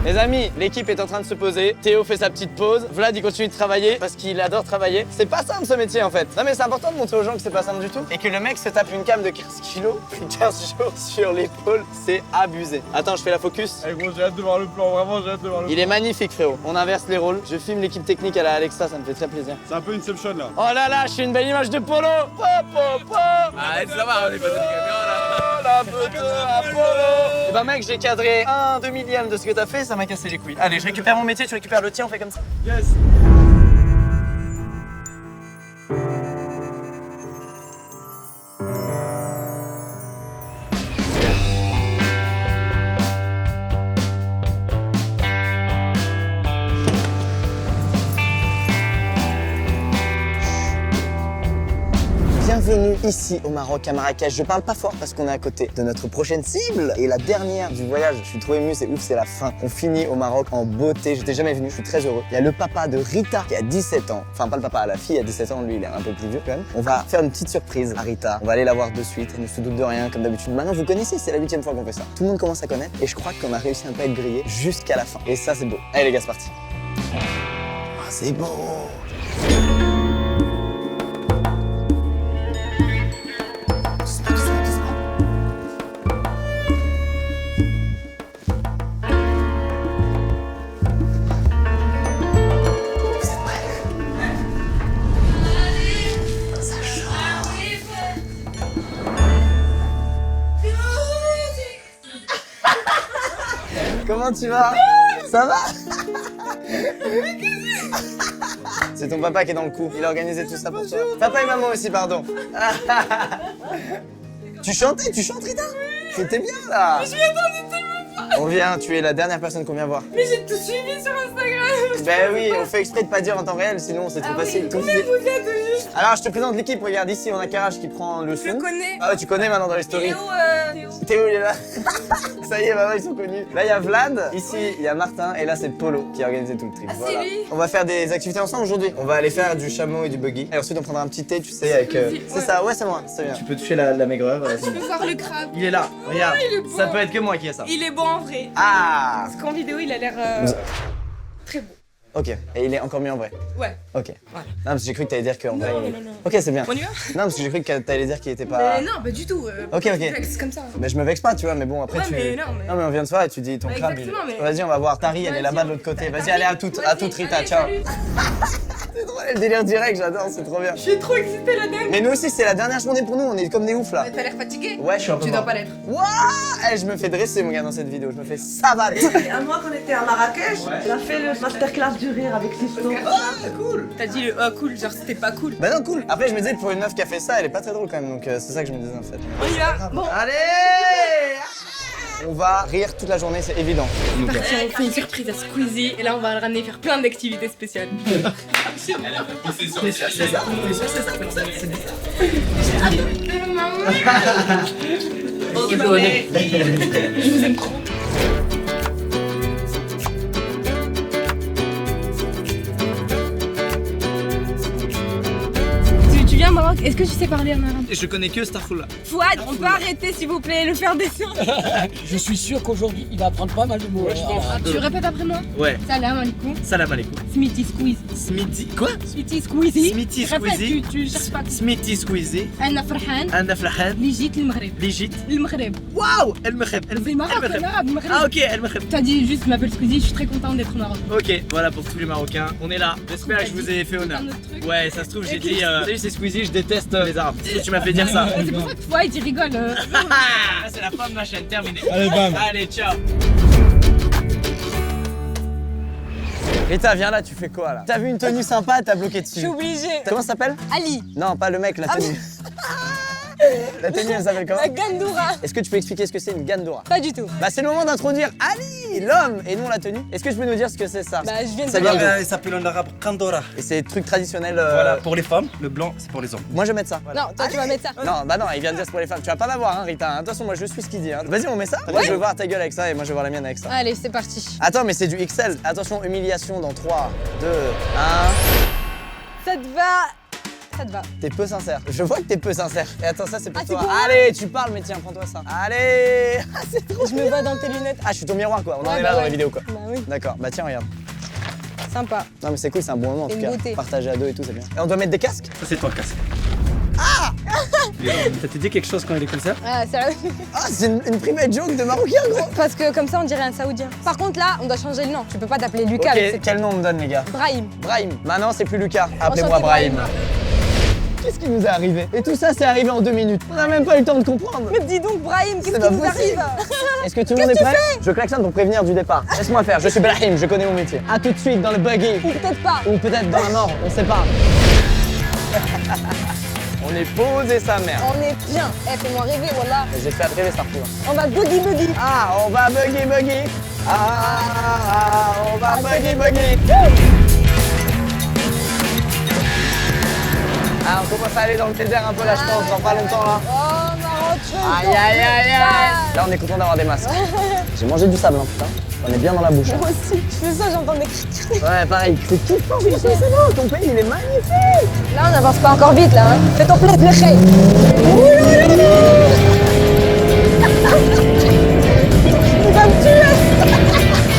[SPEAKER 2] Les amis, l'équipe est en train de se poser. Théo fait sa petite pause. Vlad il continue de travailler parce qu'il adore travailler. C'est pas simple ce métier en fait. Non mais c'est important de montrer aux gens que c'est pas simple du tout. Et que le mec se tape une cam de 15 kilos, puis 15 jours sur l'épaule, c'est abusé. Attends, je fais la focus.
[SPEAKER 4] Eh gros, j'ai hâte de voir le plan, vraiment j'ai hâte de voir le plan.
[SPEAKER 2] Il est magnifique frérot. On inverse les rôles. Je filme l'équipe technique à la Alexa, ça me fait très plaisir.
[SPEAKER 15] C'est un peu Inception là.
[SPEAKER 2] Oh là là, je suis une belle image de Polo.
[SPEAKER 4] Arrête, ça va, on est pas dans les caméras là.
[SPEAKER 2] La photo à Polo. Et bah mec, j'ai cadré 1/2 millième de ce que t'as fait, ça m'a cassé les couilles. Allez, je récupère mon métier, tu récupères le tien, on fait comme ça.
[SPEAKER 4] Yes.
[SPEAKER 2] Bienvenue ici au Maroc, à Marrakech. Je parle pas fort parce qu'on est à côté de notre prochaine cible et la dernière du voyage. Je suis trop ému, c'est ouf, c'est la fin. On finit au Maroc en beauté. J'étais jamais venu, je suis très heureux. Il y a le papa de Rita qui a 17 ans. Enfin, pas le papa, la fille a 17 ans, lui il est un peu plus vieux quand même. On va faire une petite surprise à Rita. On va aller la voir de suite. Elle ne se doute de rien, comme d'habitude. Maintenant, vous connaissez, c'est la 8e fois qu'on fait ça. Tout le monde commence à connaître et je crois qu'on a réussi à ne pas être grillé jusqu'à la fin. Et ça, c'est beau. Allez les gars, c'est parti. Ah, c'est beau. Comment tu vas? Ça va? C'est ton papa qui est dans le coup, il a organisé tout ça pour toi. Papa et maman aussi, pardon. Tu chantes Rita? C'était bien là.
[SPEAKER 18] Mais je m'y attendais tellement pas.
[SPEAKER 2] On vient, tu es la dernière personne qu'on vient voir.
[SPEAKER 18] Mais j'ai tout suivi sur Instagram.
[SPEAKER 2] Ben oui, on fait exprès de pas dire en temps réel, sinon c'est trop facile. Tout
[SPEAKER 18] Mais vous êtes juste.
[SPEAKER 2] Alors je te présente l'équipe, regarde ici, on a Karaj qui prend le son.
[SPEAKER 18] Je le connais.
[SPEAKER 2] Ah ouais, tu connais maintenant dans les stories.
[SPEAKER 18] Théo.
[SPEAKER 2] Théo il est là. Ça y est, maintenant ils sont connus. Là il y a Vlad, ici il y a Martin et là c'est Polo qui a organisé tout le trip.
[SPEAKER 18] Ah, c'est lui.
[SPEAKER 2] On va faire des activités ensemble aujourd'hui. On va aller faire du chameau et du buggy. Et ensuite on prendra un petit thé, tu sais, avec... C'est ça, ouais c'est moi, c'est bien. Tu peux toucher la maigreur.
[SPEAKER 18] Je peux voir le crabe.
[SPEAKER 2] Il est là, regarde.
[SPEAKER 18] il est beau.
[SPEAKER 2] Ça peut être que moi qui ai ça.
[SPEAKER 18] Il est beau en vrai.
[SPEAKER 2] Ah.
[SPEAKER 18] Parce qu'en vidéo, il a l'air très beau.
[SPEAKER 2] Ok, et il est encore mieux en vrai.
[SPEAKER 18] Ouais.
[SPEAKER 2] Ok.
[SPEAKER 18] Voilà.
[SPEAKER 2] Non, parce que j'ai cru que t'allais dire qu'en vrai.
[SPEAKER 18] Non.
[SPEAKER 2] Ok, c'est bien.
[SPEAKER 18] On y va?
[SPEAKER 2] Non, parce que j'ai cru que t'allais dire qu'il était pas.
[SPEAKER 18] Mais non, pas du tout.
[SPEAKER 2] Ok.
[SPEAKER 18] C'est comme ça.
[SPEAKER 2] Mais je me vexe pas, tu vois, mais bon, après
[SPEAKER 18] Ouais,
[SPEAKER 2] tu.
[SPEAKER 18] mais non, mais
[SPEAKER 2] on vient de soir et tu dis ton
[SPEAKER 18] Bah,
[SPEAKER 2] crabe.
[SPEAKER 18] exactement, mais-
[SPEAKER 2] Vas-y, on va voir. Tari, elle est là-bas de l'autre côté. Vas-y, allez, à toute Rita,
[SPEAKER 18] allez,
[SPEAKER 2] ciao.
[SPEAKER 18] salut.
[SPEAKER 2] C'est trop le délire direct, j'adore, c'est trop bien.
[SPEAKER 18] Je suis trop excitée la dingue.
[SPEAKER 2] Mais nous aussi, c'est la dernière journée pour nous, on est comme des oufs là.
[SPEAKER 18] Mais t'as l'air fatigué?
[SPEAKER 2] Ouais, je suis un peu
[SPEAKER 18] Tu dois
[SPEAKER 2] mort.
[SPEAKER 18] pas l'être.
[SPEAKER 2] Wouah, je me fais dresser, mon gars, dans cette vidéo. Je me fais savate.
[SPEAKER 3] À moi, quand on était à Marrakech, on a fait le masterclass du rire avec Sisto.
[SPEAKER 2] Cool.
[SPEAKER 18] T'as dit le cool, genre c'était pas cool.
[SPEAKER 2] Bah non, cool. Après, je me disais, pour une meuf qui a fait ça, elle est pas très drôle quand même, donc c'est ça que je me disais en fait.
[SPEAKER 18] On y va. Bon.
[SPEAKER 2] Allez! On va rire toute la journée, c'est évident.
[SPEAKER 18] C'est parti, on fait une surprise à Squeezie et là on va le ramener faire plein d'activités spéciales. Je vous aime trop. Tu viens au Maroc, est-ce que tu sais parler en arabe?
[SPEAKER 1] Je connais que Starful.
[SPEAKER 18] Fouad, on peut arrêter s'il vous plaît, le faire descendre.
[SPEAKER 22] Je suis sûr qu'aujourd'hui, il va apprendre pas mal de mots.
[SPEAKER 18] Tu répètes après moi?
[SPEAKER 1] Ouais.
[SPEAKER 18] Salam alaikum.
[SPEAKER 1] Salam alaikum.
[SPEAKER 18] Smithy Squeeze.
[SPEAKER 1] Smithy. Quoi?
[SPEAKER 18] Smithy Squeezy.
[SPEAKER 1] Smithy
[SPEAKER 18] Répète,
[SPEAKER 1] Squeezy.
[SPEAKER 18] tu cherches pas.
[SPEAKER 1] Smithy Squeezy.
[SPEAKER 18] أنا فرحان
[SPEAKER 1] أنا فرحان.
[SPEAKER 18] اللي جيت للمغرب.
[SPEAKER 1] اللي جيت.
[SPEAKER 18] المغرب.
[SPEAKER 1] Waouh! المغرب.
[SPEAKER 18] C'est Maroc, là, المغرب.
[SPEAKER 1] Ah ok, المغرب.
[SPEAKER 18] T'as dit juste, je m'appelle Squeezie, je suis très contente d'être au Maroc.
[SPEAKER 1] Ok, voilà pour tous les Marocains. On est là. J'espère que je vous ai fait honneur. Ouais, ça se trouve, j'ai dit. Salut, c'est Squeezie, je déteste les Arabes. Tu m'as fait dire ça.
[SPEAKER 18] C'est pour ça que Fouad, il rigole.
[SPEAKER 1] C'est la fin de ma chaîne, terminée.
[SPEAKER 2] Allez, bam.
[SPEAKER 1] Allez, ciao.
[SPEAKER 2] Rita, viens là, tu fais quoi là? T'as vu une tenue sympa, t'as bloqué dessus.
[SPEAKER 18] Je suis obligée.
[SPEAKER 2] Comment ça s'appelle?
[SPEAKER 18] Ali.
[SPEAKER 2] Non, pas le mec, la tenue. La tenue, elle s'appelle comment?
[SPEAKER 18] La gandoura.
[SPEAKER 2] Est-ce que tu peux expliquer ce que c'est une gandoura?
[SPEAKER 18] Pas du tout.
[SPEAKER 2] Bah c'est le moment d'introduire Ali, l'homme, et non la tenue. Est-ce que tu peux nous dire ce que c'est ça?
[SPEAKER 18] Bah je viens de
[SPEAKER 2] Ça vient d'où?
[SPEAKER 23] Il s'appelle en arabe Kandora.
[SPEAKER 2] Et c'est des trucs traditionnels.
[SPEAKER 23] Voilà, pour les femmes, le blanc c'est pour les hommes.
[SPEAKER 2] Moi je vais mettre ça.
[SPEAKER 18] Non, toi tu vas mettre ça.
[SPEAKER 2] Non, bah non, il vient de dire c'est pour les femmes. Tu vas pas m'avoir, hein, Rita. Attention, moi je suis ce qu'il dit. Hein. Vas-y, on met ça. Moi je veux voir ta gueule avec ça et moi je veux voir la mienne avec ça.
[SPEAKER 18] Allez, c'est parti.
[SPEAKER 2] Attends, mais c'est du XL. Attention, humiliation dans 3, 2, 1.
[SPEAKER 18] Ça te va? Ça te va.
[SPEAKER 2] T'es peu sincère. Je vois que t'es peu sincère. Et attends, ça c'est pour
[SPEAKER 18] Ah,
[SPEAKER 2] toi.
[SPEAKER 18] c'est pour moi.
[SPEAKER 2] Allez, tu parles, mais tiens, prends-toi ça. Allez. Ah, c'est trop.
[SPEAKER 18] Je me vois dans tes lunettes.
[SPEAKER 2] Ah, je suis ton miroir quoi. On en
[SPEAKER 18] Ouais,
[SPEAKER 2] est
[SPEAKER 18] bah
[SPEAKER 2] là dans
[SPEAKER 18] ouais.
[SPEAKER 2] les vidéos quoi.
[SPEAKER 18] Bah oui.
[SPEAKER 2] D'accord. Bah tiens, regarde.
[SPEAKER 18] Sympa.
[SPEAKER 2] Non mais c'est cool, c'est un bon moment en
[SPEAKER 18] C'est
[SPEAKER 2] tout
[SPEAKER 18] une
[SPEAKER 2] cas.
[SPEAKER 18] beauté.
[SPEAKER 2] Partager à deux et tout, c'est bien. Et on doit mettre des casques?
[SPEAKER 23] Ça c'est toi le casque.
[SPEAKER 2] Ah.
[SPEAKER 23] Ça te dit quelque chose quand il est comme ça?
[SPEAKER 18] Ah, sérieux?
[SPEAKER 2] Ah, c'est une private joke de Marocain gros.
[SPEAKER 18] Parce que comme ça on dirait un Saoudien. Par contre là, on doit changer le nom. Tu peux pas t'appeler Lucas
[SPEAKER 2] Ok,
[SPEAKER 18] avec cette...
[SPEAKER 2] quel nom on me donne les gars?
[SPEAKER 18] Brahim.
[SPEAKER 2] Brahim. Maintenant c'est plus Lucas. Appelez-moi
[SPEAKER 18] Enchanté,
[SPEAKER 2] Brahim.
[SPEAKER 18] Brahim.
[SPEAKER 2] Qu'est-ce qui nous est arrivé? Et tout ça c'est arrivé en 2 minutes. On a même pas eu le temps de comprendre.
[SPEAKER 18] Mais dis donc Brahim, qu'est-ce
[SPEAKER 2] C'est
[SPEAKER 18] qui
[SPEAKER 2] pas
[SPEAKER 18] nous
[SPEAKER 2] possible.
[SPEAKER 18] arrive?
[SPEAKER 2] Est-ce que tout le monde est
[SPEAKER 18] Qu'est-ce que
[SPEAKER 2] prêt? Je klaxonne pour prévenir du départ. Laisse-moi faire, je suis Brahim, je connais mon métier. A tout de suite dans le buggy.
[SPEAKER 18] Ou peut-être pas.
[SPEAKER 2] Ou peut-être dans la mort, on sait pas. On est posé sa mère.
[SPEAKER 18] On est bien. Eh, fais-moi rêver, voilà.
[SPEAKER 2] J'ai fait rêver ça pour.
[SPEAKER 18] On va buggy.
[SPEAKER 2] Ah, on va buggy. Ah, on va buggy. Ah, on commence à aller dans le désert un peu là, je pense, dans pas longtemps là.
[SPEAKER 18] Oh, Maroc,
[SPEAKER 2] Aïe. Là, on est content d'avoir des masques. J'ai mangé du sable, hein, putain. On est bien dans la bouche.
[SPEAKER 18] Moi aussi, je fais ça, j'entends des cris.
[SPEAKER 2] Ouais, pareil. C'est kiffant, mais c'est bon. Ton pays, il est magnifique.
[SPEAKER 18] Là, on n'avance pas encore vite, là. Hein. Fais ton plaisir, le chèque. Il va me tuer.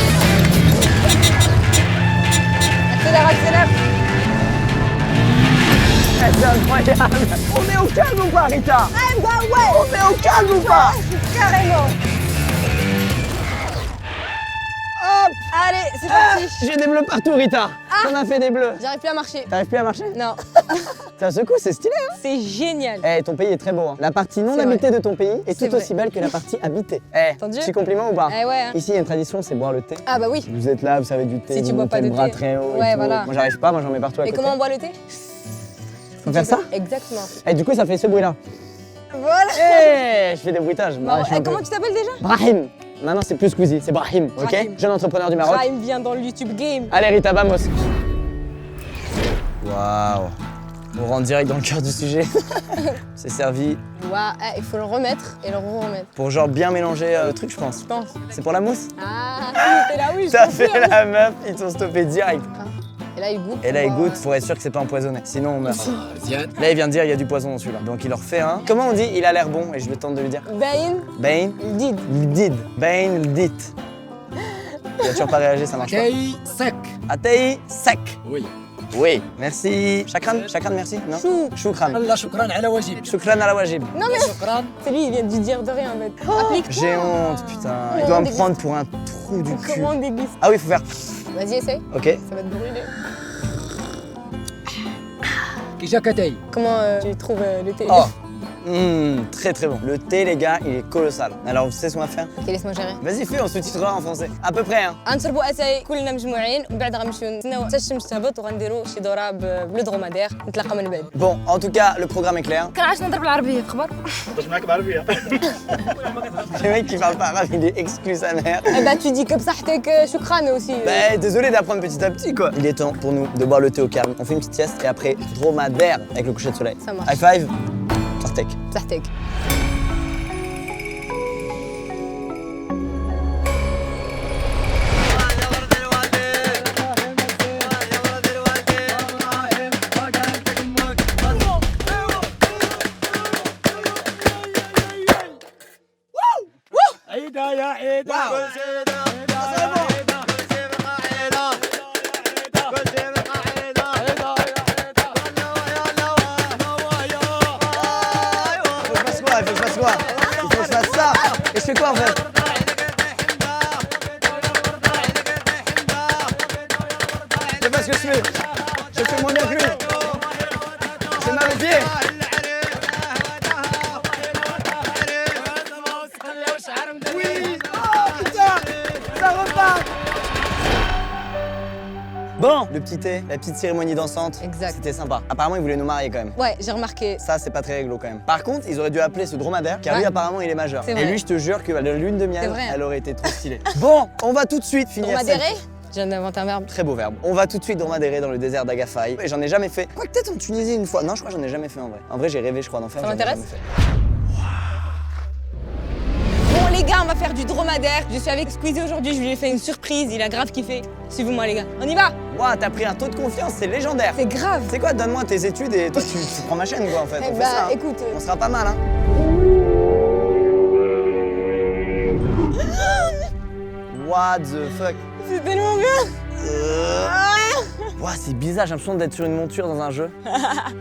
[SPEAKER 18] Accélère.
[SPEAKER 2] C'est incroyable. On est au calme ou pas, Rita?
[SPEAKER 18] Eh bah ouais.
[SPEAKER 2] On est au calme ou pas?
[SPEAKER 18] Carrément. Hop. Allez, c'est parti.
[SPEAKER 2] J'ai des bleus partout, Rita. On a fait des bleus.
[SPEAKER 18] J'arrive plus à marcher.
[SPEAKER 2] T'arrives plus à marcher?
[SPEAKER 18] Non.
[SPEAKER 2] Ça secoue, c'est stylé, hein?
[SPEAKER 18] C'est génial.
[SPEAKER 2] Eh, ton pays est très beau. Hein. La partie non
[SPEAKER 18] C'est
[SPEAKER 2] habitée de ton pays est
[SPEAKER 18] C'est
[SPEAKER 2] tout
[SPEAKER 18] vrai.
[SPEAKER 2] aussi belle que la partie habitée. Eh,
[SPEAKER 18] Entendu?
[SPEAKER 2] petit compliment ou pas?
[SPEAKER 18] Eh ouais. Hein.
[SPEAKER 2] Ici, il y a une tradition, c'est boire le thé.
[SPEAKER 18] Ah bah oui.
[SPEAKER 2] Vous êtes là, vous savez du thé.
[SPEAKER 18] Si tu
[SPEAKER 2] vous
[SPEAKER 18] bois
[SPEAKER 2] montez
[SPEAKER 18] pas de
[SPEAKER 2] le bras
[SPEAKER 18] thé.
[SPEAKER 2] très haut. et
[SPEAKER 18] Ouais,
[SPEAKER 2] tout.
[SPEAKER 18] voilà.
[SPEAKER 2] Moi, j'arrive pas, moi, j'en mets partout à
[SPEAKER 18] Et
[SPEAKER 2] côté.
[SPEAKER 18] comment on boit le thé?
[SPEAKER 2] Faut faire ça?
[SPEAKER 18] Exactement.
[SPEAKER 2] Et du coup, ça fait ce bruit-là.
[SPEAKER 18] Voilà.
[SPEAKER 2] Eh, je fais des bruitages.
[SPEAKER 18] Bon,
[SPEAKER 2] je suis un peu-
[SPEAKER 18] comment tu t'appelles déjà?
[SPEAKER 2] Brahim. Maintenant, c'est plus Squeezie, c'est Brahim, ok?
[SPEAKER 18] Brahim.
[SPEAKER 2] Jeune entrepreneur du Maroc.
[SPEAKER 18] Brahim vient dans le YouTube game.
[SPEAKER 2] Allez, Rita, vamos. Waouh. On rentre direct dans le cœur du sujet. C'est servi
[SPEAKER 18] Waouh, il faut le remettre et le remettre.
[SPEAKER 2] pour genre bien mélanger le truc, je pense.
[SPEAKER 18] Je pense.
[SPEAKER 2] C'est pour la mousse?
[SPEAKER 18] Ah, t'es là, oui, je
[SPEAKER 2] T'as
[SPEAKER 18] confirme.
[SPEAKER 2] fait la meuf, ils t'ont stoppé direct.
[SPEAKER 18] Et là, il goûte.
[SPEAKER 2] Et là, il
[SPEAKER 18] Wow.
[SPEAKER 2] goûte pour être sûr que c'est pas empoisonné. Sinon, on meurt. Là, il vient de dire il y a du poison dans celui-là. Donc, il leur fait un. Comment on dit il a l'air bon? Et je vais tenter de lui dire.
[SPEAKER 18] Bain.
[SPEAKER 2] Bain.
[SPEAKER 18] Did.
[SPEAKER 2] Did. Bain, dit. Il a toujours pas réagi, ça marche pas.
[SPEAKER 22] Atei sec.
[SPEAKER 2] Atei sec.
[SPEAKER 23] Oui.
[SPEAKER 2] Oui. Merci. Chakran, merci. Non. Choukran.
[SPEAKER 22] Allah shukran ala wajib.
[SPEAKER 2] Choukran ala wajib.
[SPEAKER 18] Non mais
[SPEAKER 22] Shukran.
[SPEAKER 18] c'est lui, il vient de dire de rien en fait. Applique-toi.
[SPEAKER 2] J'ai honte, putain. Il doit me prendre pour un trou du cul.
[SPEAKER 18] Comment on déguste?
[SPEAKER 2] Ah oui, faut faire.
[SPEAKER 18] Vas-y, essaye.
[SPEAKER 2] Ok.
[SPEAKER 18] Ça va te brûler.
[SPEAKER 22] Kijak atei.
[SPEAKER 18] Comment tu trouves le thé?
[SPEAKER 2] Oh. Très très bon. Le thé, les gars, il est colossal. Alors, vous savez ce qu'on va faire?
[SPEAKER 18] Ok, laisse-moi gérer.
[SPEAKER 2] Vas-y, fais, on sous-titrera en français. À peu près, hein.
[SPEAKER 18] غنشربوا اتاي كلنا مجموعين ومن بعد غنمشيو نتسناو حتى الشمس تهبط وغنديروا شي دوره بالدرومادير نتلاقاو من بعد.
[SPEAKER 2] Bon, en tout cas, le programme est clair.
[SPEAKER 18] كنعرفش نهضر بالعربيه في خبر.
[SPEAKER 2] Le mec qui parle pas arabe, il est exclu sa mère.
[SPEAKER 18] Eh bah tu dis que بصحتك شكرا aussi.
[SPEAKER 2] Bah, désolé d'apprendre petit à petit, quoi. Il est temps pour nous de boire le thé au calme. On fait une petite sieste et après, dromadaire avec le coucher de soleil.
[SPEAKER 18] Ça marche.
[SPEAKER 2] High five. Sartek.
[SPEAKER 18] بصحتك.
[SPEAKER 14] عيدة يا عيدة
[SPEAKER 2] Il faut que je fasse quoi? Il faut que je fasse ça. Et je fais quoi en fait? Je sais pas ce que je fais. Je fais moins bien que lui. Je fais mal aux pieds. Oui. Oh putain, ça repart. Bon, le petit thé, la petite cérémonie dansante.
[SPEAKER 18] Exact.
[SPEAKER 2] C'était sympa. Apparemment, ils voulaient nous marier quand même.
[SPEAKER 18] Ouais, j'ai remarqué.
[SPEAKER 2] Ça, c'est pas très réglo quand même. Par contre, ils auraient dû appeler ce dromadaire, car lui,
[SPEAKER 18] Ouais.
[SPEAKER 2] apparemment, il est majeur.
[SPEAKER 18] C'est
[SPEAKER 2] Et
[SPEAKER 18] vrai.
[SPEAKER 2] lui, je te jure que la lune de
[SPEAKER 18] C'est
[SPEAKER 2] miel,
[SPEAKER 18] vrai.
[SPEAKER 2] elle aurait été trop stylée. Bon, on va tout de suite finir cette...
[SPEAKER 18] Dromadéré? Je viens d'inventer un verbe.
[SPEAKER 2] Très beau verbe. On va tout de suite dromadérer dans le désert d'Agafay. Et j'en ai jamais fait. Quoi que peut-être en Tunisie une fois. Non, je crois que j'en ai jamais fait en vrai. En vrai, j'ai rêvé, je crois, d'en faire.
[SPEAKER 18] Ça
[SPEAKER 2] j'en ai
[SPEAKER 18] m'intéresse.
[SPEAKER 2] jamais fait.
[SPEAKER 18] Bon les gars, on va faire du dromadaire. Je suis avec Squeezie aujourd'hui, je lui ai fait une surprise, il a grave kiffé. Suivez-moi les gars, on y va.
[SPEAKER 2] Waouh, t'as pris un taux de confiance, c'est légendaire.
[SPEAKER 18] C'est grave.
[SPEAKER 2] C'est quoi, donne-moi tes études et toi, tu prends ma chaîne, quoi, en fait.
[SPEAKER 18] Eh
[SPEAKER 2] On fait
[SPEAKER 18] bah,
[SPEAKER 2] ça. Hein.
[SPEAKER 18] écoute,
[SPEAKER 2] On sera pas mal, hein. What the fuck?
[SPEAKER 18] c'est tellement bien.
[SPEAKER 2] Ouah, c'est bizarre, j'ai l'impression d'être sur une monture dans un jeu.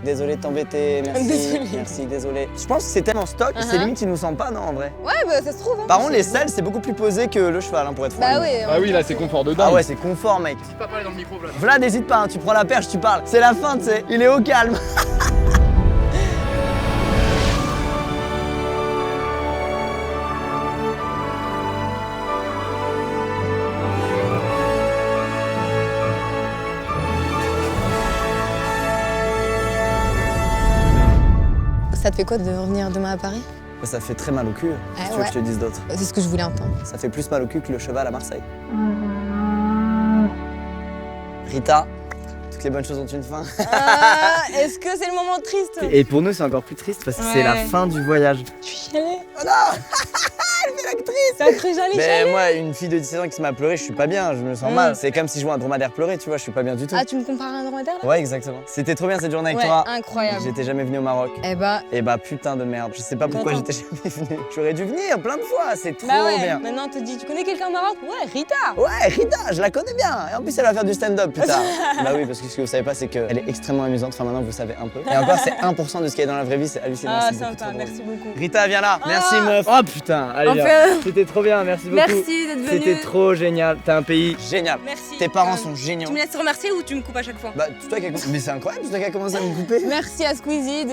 [SPEAKER 2] Désolé de t'embêter, merci.
[SPEAKER 18] Désolée.
[SPEAKER 2] Merci, désolé. Je pense que c'est tellement stock, c'est limite, ils nous sentent pas, non, en vrai.
[SPEAKER 18] Ouais, bah ça se trouve. Hein.
[SPEAKER 2] Par contre, les selles, c'est beaucoup plus posé que le cheval, hein, pour être franc.
[SPEAKER 18] Bah ouais.
[SPEAKER 4] Ah oui, là, c'est confort dedans.
[SPEAKER 2] Ah ouais, c'est confort, mec.
[SPEAKER 4] N'hésite pas à parler dans le micro, Vlad.
[SPEAKER 2] Vlad, n'hésite pas, hein, tu prends la perche, tu parles. C'est la fin, tu sais. Il est au calme.
[SPEAKER 18] Ça te fait quoi de revenir demain à Paris?
[SPEAKER 2] Ça fait très mal au cul.
[SPEAKER 18] Ah
[SPEAKER 2] Qu'est-ce que tu veux
[SPEAKER 18] ouais.
[SPEAKER 2] que je te dise d'autre?
[SPEAKER 18] C'est ce que je voulais entendre.
[SPEAKER 2] Ça fait plus mal au cul que le cheval à Marseille. Rita, toutes les bonnes choses ont une fin.
[SPEAKER 18] Ah, est-ce que c'est le moment triste?
[SPEAKER 2] Et pour nous, c'est encore plus triste parce que c'est la
[SPEAKER 18] Ouais.
[SPEAKER 2] fin du voyage.
[SPEAKER 18] Je suis chialée.
[SPEAKER 2] Oh non. Elle fait l'actrice.
[SPEAKER 18] T'as cru j'allais
[SPEAKER 2] Mais
[SPEAKER 18] chialer?
[SPEAKER 2] moi, une fille de 17 ans qui se met à pleurer, je suis pas bien, je me sens mal. C'est comme si je vois un dromadaire pleurer, tu vois, je suis pas bien du tout.
[SPEAKER 18] Ah, tu me compares à un dromadaire là?
[SPEAKER 2] Ouais, exactement. C'était trop bien cette journée avec
[SPEAKER 18] Ouais,
[SPEAKER 2] toi.
[SPEAKER 18] incroyable.
[SPEAKER 2] J'étais jamais venu au Maroc.
[SPEAKER 18] Eh bah.
[SPEAKER 2] Et bah putain de merde. Je sais pas pourquoi
[SPEAKER 18] Content.
[SPEAKER 2] j'étais jamais venu. J'aurais dû venir plein de fois, c'est trop
[SPEAKER 18] Bah ouais,
[SPEAKER 2] bien.
[SPEAKER 18] maintenant on te dit, tu connais quelqu'un au Maroc? Ouais, Rita.
[SPEAKER 2] Ouais, Rita, je la connais bien. Et en plus, elle va faire du stand-up plus tard. Bah oui, parce que ce que vous savez pas, c'est qu'elle est extrêmement amusante. Enfin, maintenant, vous savez un peu. Et encore, c'est 1% de ce qu'il y a dans la vraie vie, c'est hallucinant.
[SPEAKER 18] Ah,
[SPEAKER 2] c'est beaucoup
[SPEAKER 18] sympa,
[SPEAKER 2] trop drôle.
[SPEAKER 18] merci beaucoup.
[SPEAKER 2] Rita, viens là. Merci, meuf. Oh putain, allez,
[SPEAKER 18] Enfin.
[SPEAKER 2] viens. C'était trop bien, merci beaucoup.
[SPEAKER 18] Merci d'être venu.
[SPEAKER 2] C'était trop génial. T'as un pays génial.
[SPEAKER 18] Merci.
[SPEAKER 2] Tes parents sont géniaux.
[SPEAKER 18] Tu me laisses remercier ou tu me coupes à chaque fois?
[SPEAKER 2] Bah, c'est toi qui as... Mais c'est incroyable, c'est toi qui as commencé à me couper.
[SPEAKER 18] Merci à Squeezie de.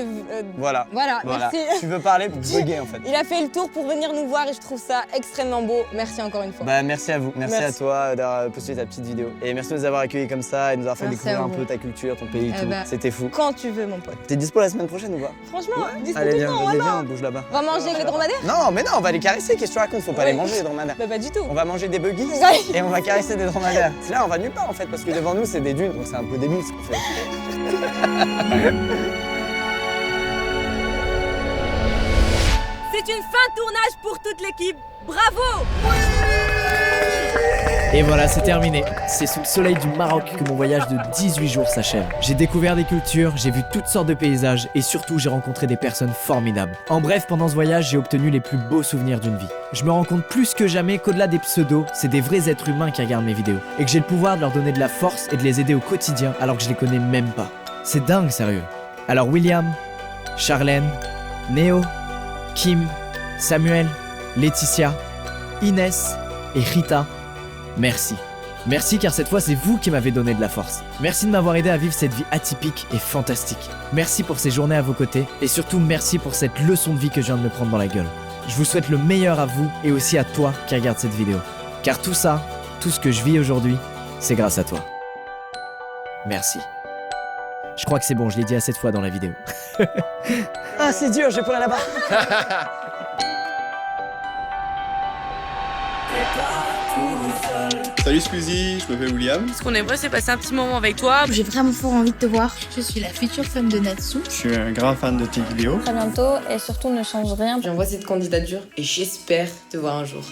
[SPEAKER 2] Voilà.
[SPEAKER 18] Voilà, merci.
[SPEAKER 2] Tu veux parler pour bugger en fait.
[SPEAKER 18] Il a fait le tour pour venir nous voir et je trouve ça extrêmement beau. Merci encore une fois.
[SPEAKER 2] Bah merci à vous, merci à
[SPEAKER 18] Merci.
[SPEAKER 2] toi d'avoir posté ta petite vidéo. Et merci de nous avoir accueillis comme ça et de nous avoir fait
[SPEAKER 18] Merci
[SPEAKER 2] découvrir
[SPEAKER 18] à
[SPEAKER 2] un
[SPEAKER 18] vous.
[SPEAKER 2] peu ta culture, ton pays,
[SPEAKER 18] Eh
[SPEAKER 2] tout.
[SPEAKER 18] bah,
[SPEAKER 2] C'était fou.
[SPEAKER 18] Quand tu veux, mon pote.
[SPEAKER 2] T'es dispo la semaine prochaine ou pas?
[SPEAKER 18] Franchement, dispo
[SPEAKER 2] Allez
[SPEAKER 18] tout le
[SPEAKER 2] viens,
[SPEAKER 18] temps,
[SPEAKER 2] vas-y,
[SPEAKER 18] voilà.
[SPEAKER 2] viens, on bouge là-bas.
[SPEAKER 18] On va manger avec les dromadaires?
[SPEAKER 2] Non mais non, on va les caresser, qu'est-ce que tu racontes? Faut pas
[SPEAKER 18] Ouais.
[SPEAKER 2] les manger les dromadaires.
[SPEAKER 18] Bah pas du tout.
[SPEAKER 2] On va manger des buggies
[SPEAKER 18] Ouais.
[SPEAKER 2] et on va caresser des dromadaires. C'est là on va nulle part en fait parce que devant nous c'est des dunes donc c'est un peu débile ce qu'on fait.
[SPEAKER 8] C'est une fin de tournage pour toute l'équipe. Bravo!
[SPEAKER 5] Et voilà, c'est terminé. C'est sous le soleil du Maroc que mon voyage de 18 jours s'achève. J'ai découvert des cultures, j'ai vu toutes sortes de paysages et surtout j'ai rencontré des personnes formidables. En bref, pendant ce voyage, j'ai obtenu les plus beaux souvenirs d'une vie. Je me rends compte plus que jamais qu'au-delà des pseudos, c'est des vrais êtres humains qui regardent mes vidéos. Et que j'ai le pouvoir de leur donner de la force et de les aider au quotidien alors que je les connais même pas. C'est dingue, sérieux. Alors William, Charlène, Néo, Kim, Samuel, Laetitia, Inès et Rita, merci. Merci car cette fois c'est vous qui m'avez donné de la force. Merci de m'avoir aidé à vivre cette vie atypique et fantastique. Merci pour ces journées à vos côtés et surtout merci pour cette leçon de vie que je viens de me prendre dans la gueule. Je vous souhaite le meilleur à vous et aussi à toi qui regarde cette vidéo. Car tout ça, tout ce que je vis aujourd'hui, c'est grâce à toi. Merci. Je crois que c'est bon, je l'ai dit assez de fois dans la vidéo.
[SPEAKER 2] Ah, c'est dur, je vais pleurer là-bas.
[SPEAKER 15] Salut Squeezie, je m'appelle William.
[SPEAKER 8] Ce qu'on aimerait, c'est passer un petit moment avec toi.
[SPEAKER 10] J'ai vraiment fort envie de te voir. Je suis la future femme de Natsu.
[SPEAKER 15] Je suis un grand fan de tes vidéos.
[SPEAKER 17] Très bientôt et surtout ne change rien.
[SPEAKER 8] J'envoie cette candidature et j'espère te voir un jour.